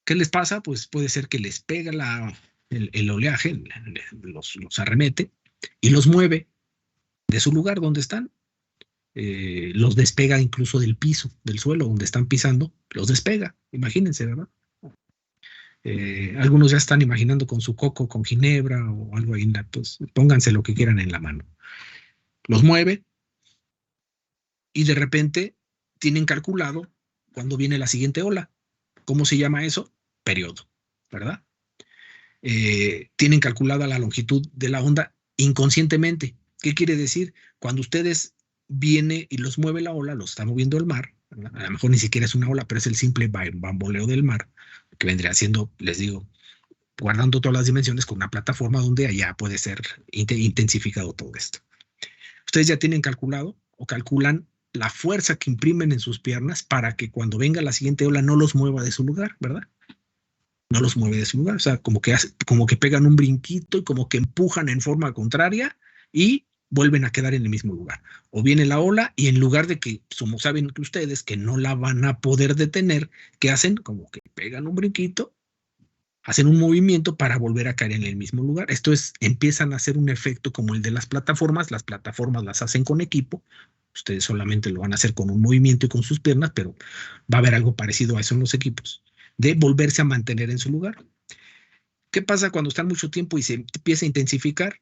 [SPEAKER 1] ¿Qué les pasa? Pues puede ser que les pega el oleaje, los arremete y los mueve de su lugar donde están. Los despega incluso del piso, del suelo donde están pisando, los despega, imagínense, ¿verdad? Algunos ya están imaginando con su coco, con ginebra o algo ahí, pues pónganse lo que quieran en la mano. Los mueve y de repente tienen calculado cuándo viene la siguiente ola. ¿Cómo se llama eso? Periodo, ¿verdad? Tienen calculada la longitud de la onda inconscientemente. ¿Qué quiere decir? Cuando ustedes viene y los mueve la ola, los está moviendo el mar, ¿verdad? A lo mejor ni siquiera es una ola, pero es el simple bamboleo del mar, que vendría siendo, les digo, guardando todas las dimensiones con una plataforma donde allá puede ser intensificado todo esto. Ustedes ya tienen calculado o calculan la fuerza que imprimen en sus piernas para que cuando venga la siguiente ola no los mueva de su lugar, ¿verdad? No los mueve de su lugar, o sea, como que pegan un brinquito y como que empujan en forma contraria y vuelven a quedar en el mismo lugar. O viene la ola y en lugar de que, como saben que ustedes, que no la van a poder detener, ¿qué hacen? Como que pegan un brinquito, hacen un movimiento para volver a caer en el mismo lugar. Esto es, empiezan a hacer un efecto como el de las plataformas las hacen con equipo, Ustedes solamente lo van a hacer con un movimiento y con sus piernas, pero va a haber algo parecido a eso en los equipos, de volverse a mantener en su lugar. ¿Qué pasa cuando están mucho tiempo y se empieza a intensificar?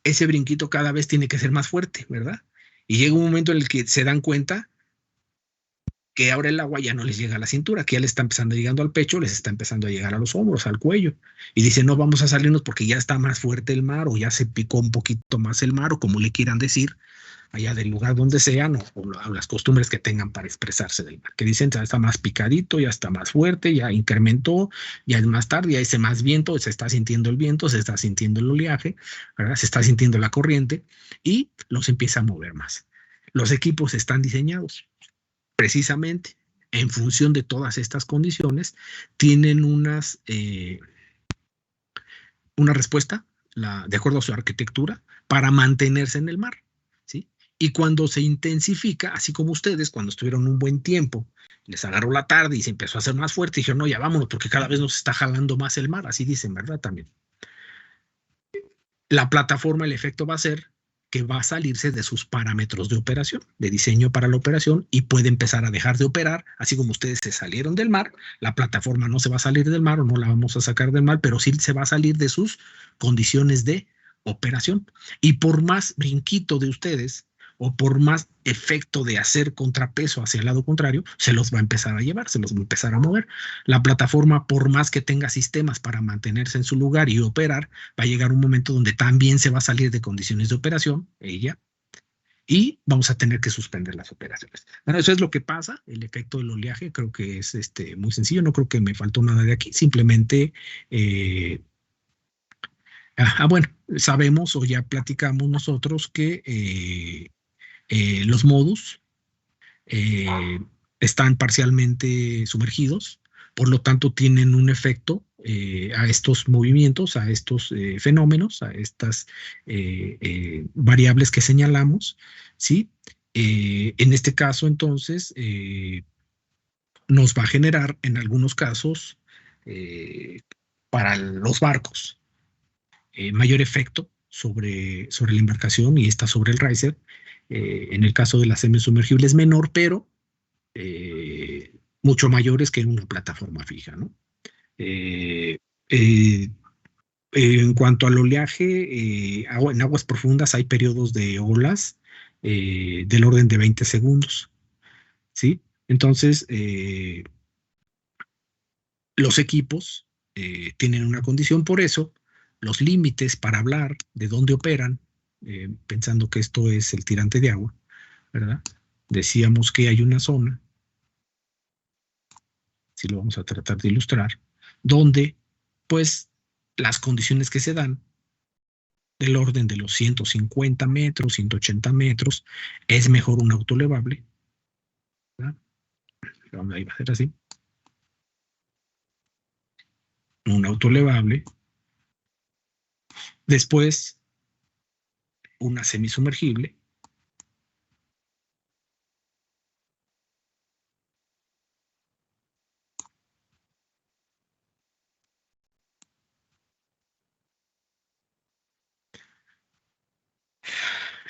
[SPEAKER 1] Ese brinquito cada vez tiene que ser más fuerte, ¿verdad? Y llega un momento en el que se dan cuenta que ahora el agua ya no les llega a la cintura, que ya les está empezando llegando al pecho, les está empezando a llegar a los hombros, al cuello. Y dicen, no vamos a salirnos porque ya está más fuerte el mar o ya se picó un poquito más el mar o como le quieran decir, allá del lugar donde sean o las costumbres que tengan para expresarse del mar. Que dicen, ya está más picadito, ya está más fuerte, ya incrementó, ya es más tarde, ya hice más viento, se está sintiendo el viento, se está sintiendo el oleaje, ¿verdad? Se está sintiendo la corriente y los empieza a mover más. Los equipos están diseñados precisamente en función de todas estas condiciones, tienen una respuesta, de acuerdo a su arquitectura, para mantenerse en el mar, ¿sí? Y cuando se intensifica, así como ustedes, cuando estuvieron un buen tiempo, les agarró la tarde y se empezó a hacer más fuerte, y dijeron, no, ya vámonos, porque cada vez nos está jalando más el mar, así dicen, ¿verdad? También. La plataforma, el efecto va a ser que va a salirse de sus parámetros de operación, de diseño para la operación, y puede empezar a dejar de operar, así como ustedes se salieron del mar, la plataforma no se va a salir del mar o no la vamos a sacar del mar, pero sí se va a salir de sus condiciones de operación. Y por más brinquito de ustedes o por más efecto de hacer contrapeso hacia el lado contrario, se los va a empezar a llevar, se los va a empezar a mover. La plataforma, por más que tenga sistemas para mantenerse en su lugar y operar, va a llegar un momento donde también se va a salir de condiciones de operación, ella, y vamos a tener que suspender las operaciones. Bueno, eso es lo que pasa, el efecto del oleaje, creo que es muy sencillo, no creo que me faltó nada de aquí, simplemente, bueno, sabemos o ya platicamos nosotros que los modus eh, están parcialmente sumergidos, por lo tanto tienen un efecto a estos movimientos, a estos fenómenos, a estas variables que señalamos, ¿sí? En este caso, entonces, nos va a generar en algunos casos eh, para los barcos mayor efecto sobre la embarcación y esta sobre el riser. En el caso de las semisumergibles menor, pero mucho mayores que en una plataforma fija, ¿no? Eh, eh, en cuanto al oleaje, en aguas profundas hay periodos de olas del orden de 20 segundos, ¿sí? Entonces, los equipos tienen una condición, por eso los límites para hablar de dónde operan, pensando que esto es el tirante de agua, ¿verdad? Decíamos que hay una zona, si lo vamos a tratar de ilustrar, donde pues las condiciones que se dan del orden de los 150 metros, 180 metros, es mejor un auto elevable, ¿verdad? Ahí va a ser así. Un auto elevable. Después, una semisumergible.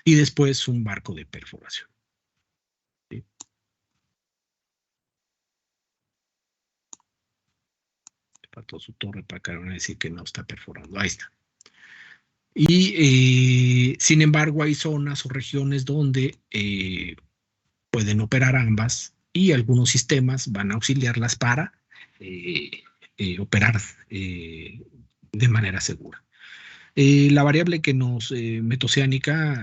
[SPEAKER 1] Y después un barco de perforación. ¿Sí? Para toda su torre, para que van a decir que no está perforando. Ahí está. Y sin embargo, hay zonas o regiones donde pueden operar ambas y algunos sistemas van a auxiliarlas para eh, operar de manera segura. La variable que nos, metoceánica,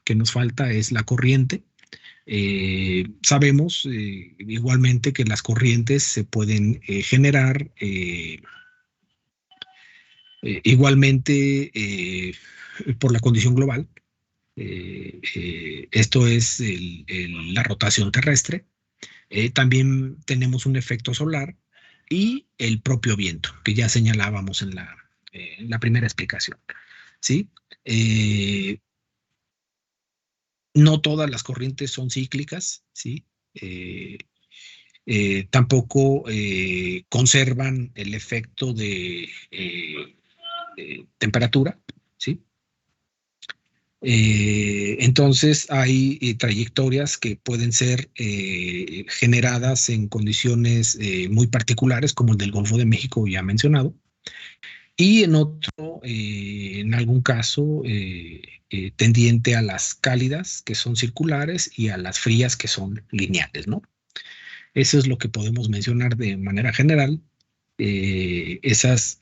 [SPEAKER 1] que nos falta es la corriente. Sabemos igualmente que las corrientes se pueden generar igualmente por la condición global. Esto es la rotación terrestre. También tenemos un efecto solar y el propio viento, que ya señalábamos en la primera explicación. ¿Sí? No todas las corrientes son cíclicas, ¿sí? Tampoco conservan el efecto de temperatura, ¿sí? Entonces hay trayectorias que pueden ser generadas en condiciones muy particulares, como el del Golfo de México ya mencionado, y en otro, en algún caso, tendiente a las cálidas, que son circulares, y a las frías, que son lineales, ¿no? Eso es lo que podemos mencionar de manera general. Esas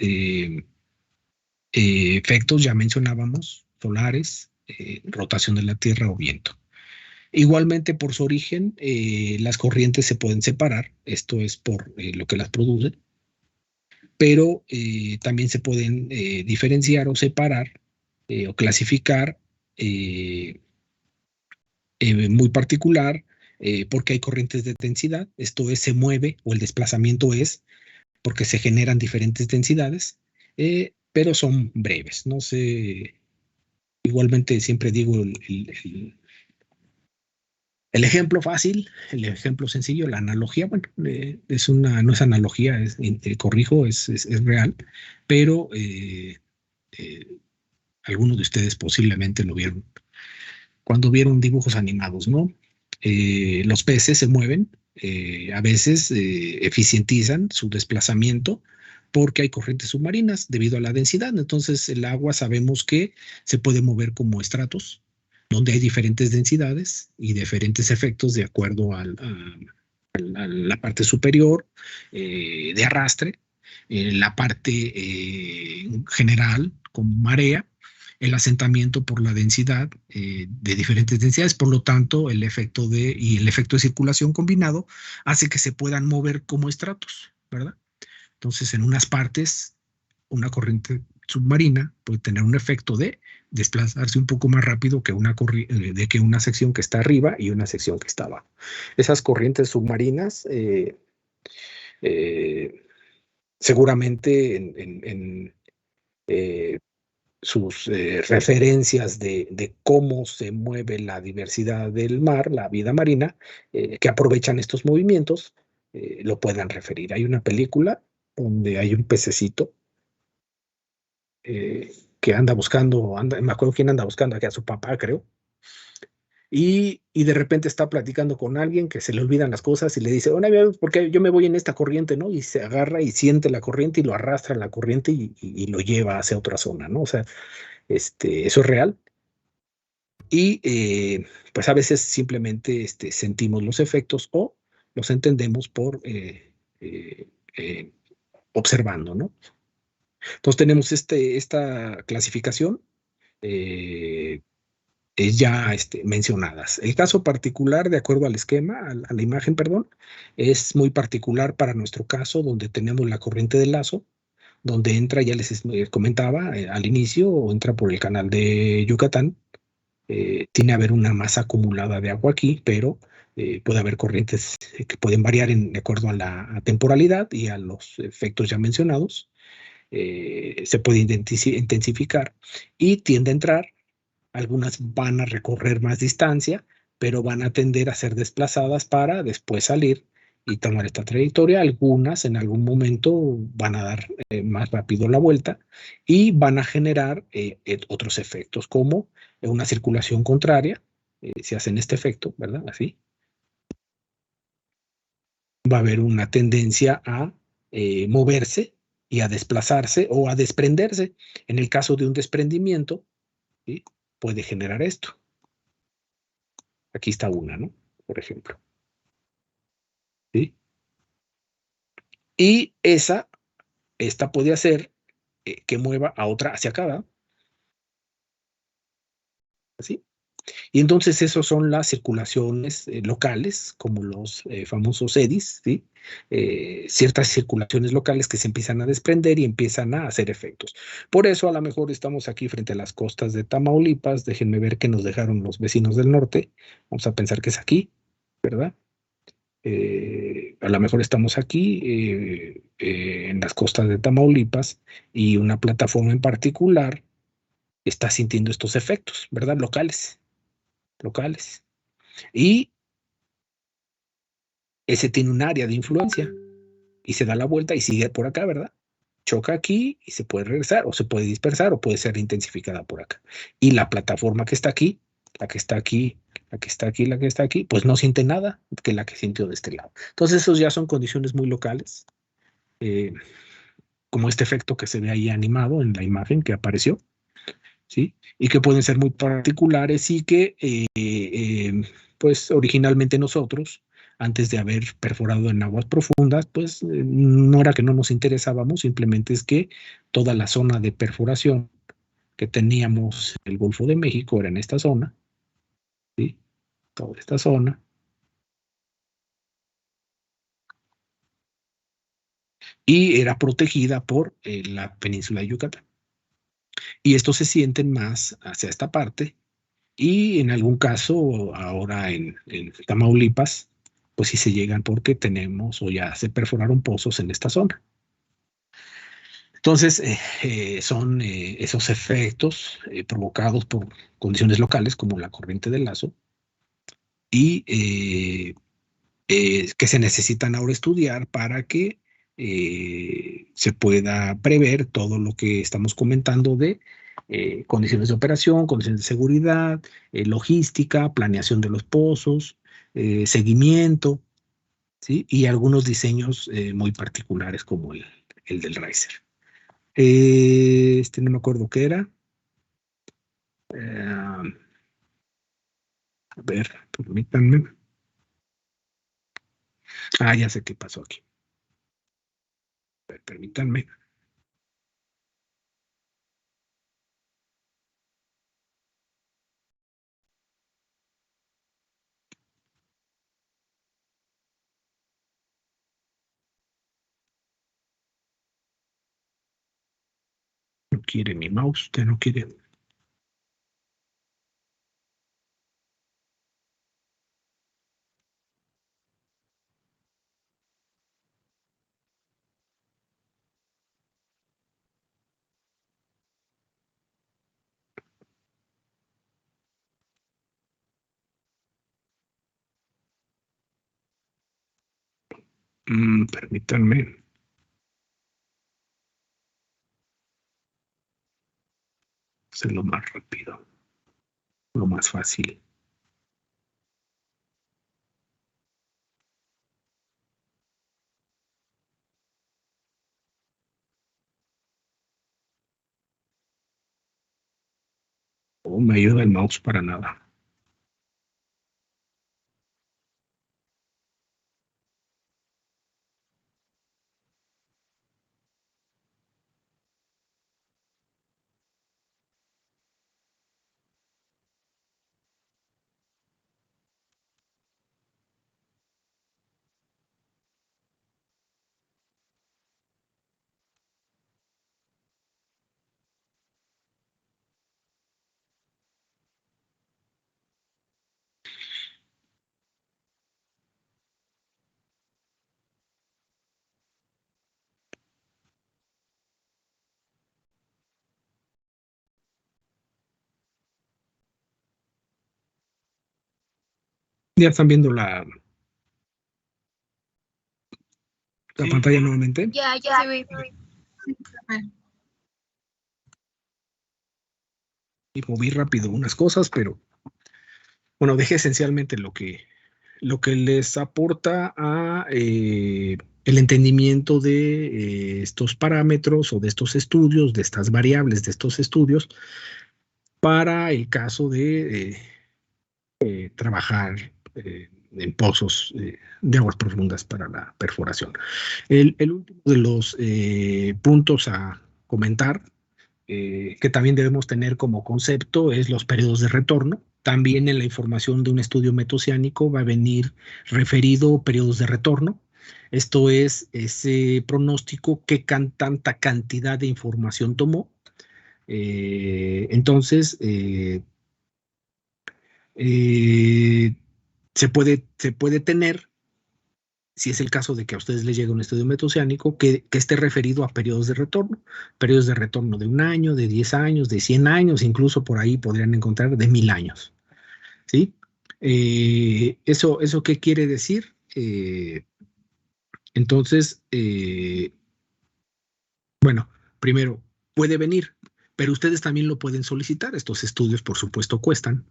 [SPEAKER 1] efectos ya mencionábamos, solares, rotación de la Tierra o viento. Igualmente, por su origen, las corrientes se pueden separar, esto es por lo que las produce, pero también se pueden diferenciar o separar o clasificar eh, muy particular, porque hay corrientes de densidad, esto es, se mueve o el desplazamiento es porque se generan diferentes densidades, pero son breves. No sé, igualmente siempre digo el ejemplo fácil, el ejemplo sencillo, la analogía, bueno, no es analogía, corrijo, es real, pero eh, algunos de ustedes posiblemente lo vieron cuando vieron dibujos animados, ¿no? Los peces se mueven, a veces eficientizan su desplazamiento porque hay corrientes submarinas debido a la densidad. Entonces, el agua sabemos que se puede mover como estratos, donde hay diferentes densidades y diferentes efectos de acuerdo a la parte superior de arrastre, la parte general con marea, el asentamiento por la densidad de diferentes densidades. Por lo tanto, el efecto de circulación combinado hace que se puedan mover como estratos, ¿verdad? Entonces, en unas partes, una corriente submarina puede tener un efecto de desplazarse un poco más rápido que que una sección que está arriba y una sección que está abajo. Esas corrientes submarinas eh, seguramente eh, sus referencias de cómo se mueve la diversidad del mar, la vida marina, que aprovechan estos movimientos, lo puedan referir. Hay una película donde hay un pececito que anda buscando, me acuerdo quién anda buscando aquí a su papá, creo, y de repente está platicando con alguien que se le olvidan las cosas y le dice, bueno, porque yo me voy en esta corriente, ¿no? Y se agarra y siente la corriente y lo arrastra en la corriente y lo lleva hacia otra zona, ¿no? O sea, eso es real. Y pues a veces simplemente sentimos los efectos o los entendemos por eh, eh, observando, ¿no? Entonces tenemos esta clasificación eh, ya mencionadas. El caso particular, de acuerdo al esquema, a la imagen, perdón, es muy particular para nuestro caso, donde tenemos la corriente del lazo, donde entra, ya les comentaba al inicio, o entra por el canal de Yucatán. Tiene a haber una masa acumulada de agua aquí, pero puede haber corrientes que pueden variar de acuerdo a la temporalidad y a los efectos ya mencionados. Se puede intensificar y tiende a entrar. Algunas van a recorrer más distancia, pero van a tender a ser desplazadas para después salir y tomar esta trayectoria. Algunas en algún momento van a dar más rápido la vuelta y van a generar otros efectos, como una circulación contraria. Si hacen este efecto, ¿verdad? Así, va a haber una tendencia a moverse y a desplazarse o a desprenderse. En el caso de un desprendimiento, ¿sí? Puede generar esto. Aquí está una, ¿no? Por ejemplo. ¿Sí? Y esta puede hacer que mueva a otra hacia acá, ¿verdad? ¿Así? Y entonces esos son las circulaciones locales, como los famosos eddies, ¿sí? Ciertas circulaciones locales que se empiezan a desprender y empiezan a hacer efectos. Por eso a lo mejor estamos aquí frente a las costas de Tamaulipas. Déjenme ver qué nos dejaron los vecinos del norte. Vamos a pensar que es aquí, ¿verdad? A lo mejor estamos aquí en las costas de Tamaulipas y una plataforma en particular está sintiendo estos efectos, ¿verdad? Locales, locales. Y ese tiene un área de influencia y se da la vuelta y sigue por acá, ¿verdad? choca aquí y se puede regresar, o se puede dispersar, o puede ser intensificada por acá. Y la plataforma que está aquí, la que está aquí, la que está aquí, la que está aquí, pues no siente nada que la que sintió de este lado. Entonces, esos ya son condiciones muy locales, eh, como este efecto que se ve ahí animado en la imagen que apareció, ¿sí? Y que pueden ser muy particulares y que, pues, originalmente nosotros, antes de haber perforado en aguas profundas, pues, no era que no nos interesábamos, simplemente es que toda la zona de perforación que teníamos en el Golfo de México era en esta zona, ¿sí? Toda esta zona. Y era protegida por la península de Yucatán. Y estos se sienten más hacia esta parte. Y en algún caso, ahora en Tamaulipas, pues sí se llegan porque tenemos o ya se perforaron pozos en esta zona. Entonces, son esos efectos provocados por condiciones locales como la corriente del lazo y que se necesitan ahora estudiar para que se pueda prever todo lo que estamos comentando de condiciones de operación, condiciones de seguridad, logística, planeación de los pozos, seguimiento, ¿sí? Y algunos diseños muy particulares como el del Riser. Este no me acuerdo qué era. A ver, permítanme. Ah, ya sé qué pasó aquí. A ver, permítanme. No quiere mi mouse, ya no quiere. Permítanme. Hacerlo más rápido, lo más fácil. No me ayuda el mouse para nada. ¿Ya están viendo la pantalla nuevamente?
[SPEAKER 2] Ya se ve.
[SPEAKER 1] Y moví rápido unas cosas, pero bueno, dejé esencialmente lo que les aporta a el entendimiento de estos parámetros o de estos estudios, de estas variables de estos estudios, para el caso de trabajar en pozos de aguas profundas para la perforación. El último de los puntos a comentar, que también debemos tener como concepto, es los periodos de retorno. También en la información de un estudio metoceánico va a venir referido periodos de retorno. Esto es ese pronóstico que tanta cantidad de información tomó. Entonces, eh, se puede tener, si es el caso de que a ustedes les llegue un estudio metoceánico, que esté referido a periodos de retorno de 1 año, de 10 años, de 100 años, incluso por ahí podrían encontrar de 1000 años, ¿sí? ¿Eso qué quiere decir? Entonces, bueno, primero, puede venir, pero ustedes también lo pueden solicitar. Estos estudios, por supuesto, cuestan,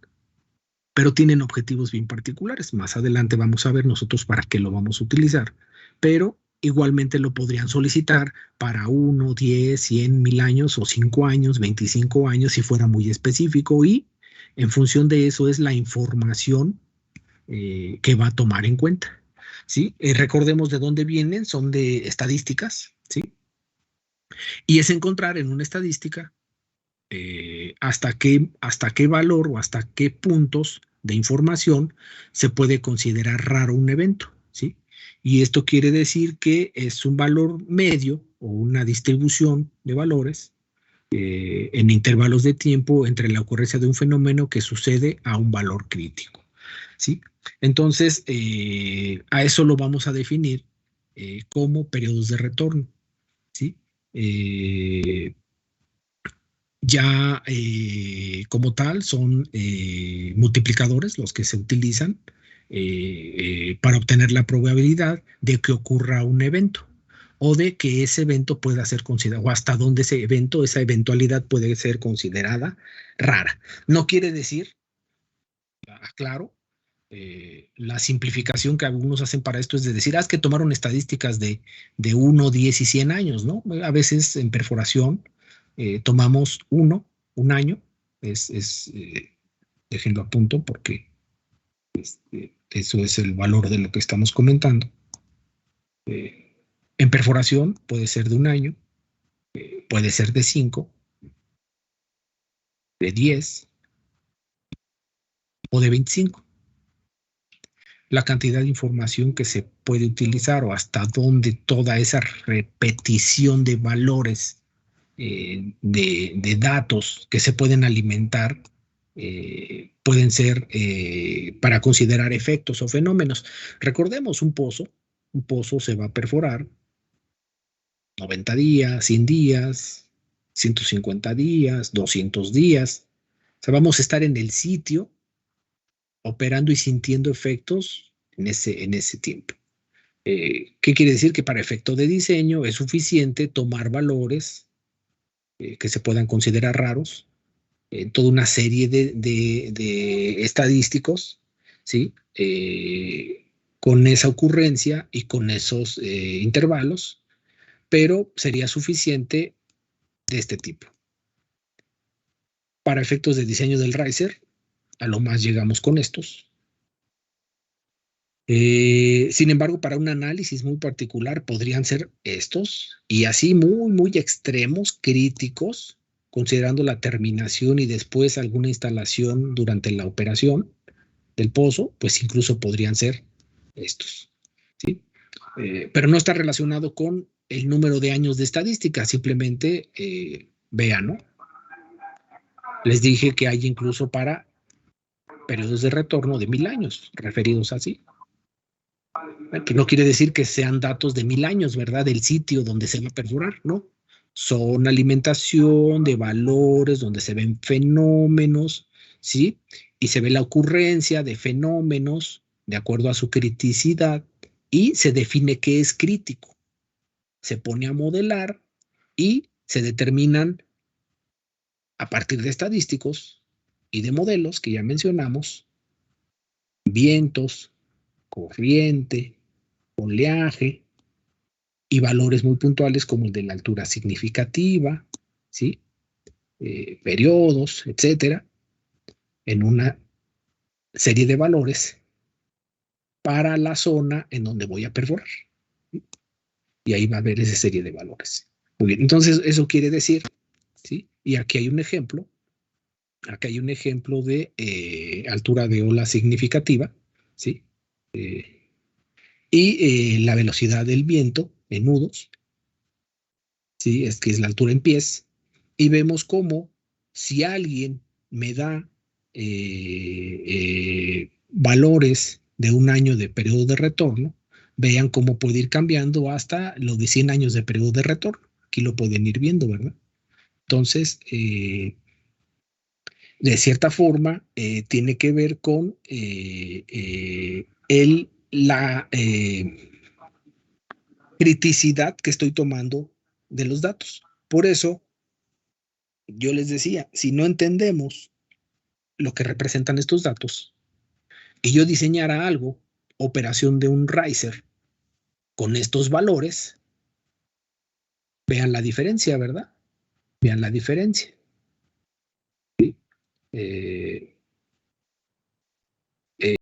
[SPEAKER 1] pero tienen objetivos bien particulares. Más adelante vamos a ver nosotros para qué lo vamos a utilizar, pero igualmente lo podrían solicitar para 1, 10, 100, 1000 años o 5 años, 25 años si fuera muy específico, y en función de eso es la información que va a tomar en cuenta. ¿Sí? Recordemos de dónde vienen, son de estadísticas, ¿sí? Y es encontrar en una estadística hasta qué valor o hasta qué puntos de información se puede considerar raro un evento, ¿sí? Y esto quiere decir que es un valor medio o una distribución de valores en intervalos de tiempo entre la ocurrencia de un fenómeno que sucede a un valor crítico, ¿sí? Entonces, a eso lo vamos a definir como periodos de retorno, ¿sí? Eh, ya como tal son multiplicadores los que se utilizan para obtener la probabilidad de que ocurra un evento o de que ese evento pueda ser considerado, o hasta dónde ese evento, esa eventualidad puede ser considerada rara. No quiere decir, claro, la simplificación que algunos hacen para esto es de decir, es que tomaron estadísticas de 1, 10 y 100 años, ¿no? A veces en perforación tomamos un año, déjenlo a punto porque eso es el valor de lo que estamos comentando. En perforación puede ser de un año, puede ser de 5, de 10 o de 25. La cantidad de información que se puede utilizar o hasta dónde toda esa repetición de valores, de datos que se pueden alimentar, pueden ser para considerar efectos o fenómenos. Recordemos un pozo se va a perforar 90 días, 100 días, 150 días, 200 días. O sea, vamos a estar en el sitio operando y sintiendo efectos en ese tiempo. ¿Qué quiere decir? Que para efecto de diseño es suficiente tomar valores que se puedan considerar raros, toda una serie de estadísticos, ¿sí? Con esa ocurrencia y con esos intervalos, pero sería suficiente de este tipo. Para efectos de diseño del riser, a lo más llegamos con estos. Sin embargo, para un análisis muy particular podrían ser estos y así muy, muy extremos, críticos, considerando la terminación y después alguna instalación durante la operación del pozo, pues incluso podrían ser estos, ¿sí? Pero no está relacionado con el número de años de estadística, simplemente vean, ¿no? Les dije que hay incluso para periodos de retorno de 1000 años, referidos así. Que no quiere decir que sean datos de 1000 años, ¿verdad? Del sitio donde se va a perdurar, ¿no? Son alimentación de valores donde se ven fenómenos, ¿sí? Y se ve la ocurrencia de fenómenos de acuerdo a su criticidad y se define qué es crítico. Se pone a modelar y se determinan a partir de estadísticos y de modelos que ya mencionamos, vientos, corriente, oleaje y valores muy puntuales como el de la altura significativa, ¿sí? Periodos, etcétera, en una serie de valores para la zona en donde voy a perforar. ¿Sí? Y ahí va a haber esa serie de valores. Muy bien, entonces eso quiere decir, ¿sí? Y aquí hay un ejemplo de altura de ola significativa, ¿sí? Y la velocidad del viento en nudos, ¿sí? Es que es la altura en pies, y vemos cómo si alguien me da valores de un año de periodo de retorno, vean cómo puede ir cambiando hasta los de 100 años de periodo de retorno. Aquí lo pueden ir viendo, ¿verdad? Entonces, de cierta forma, tiene que ver con la criticidad que estoy tomando de los datos. Por eso, yo les decía, si no entendemos lo que representan estos datos, y yo diseñara algo, operación de un riser, con estos valores, vean la diferencia, ¿verdad? Vean la diferencia. ¿Sí?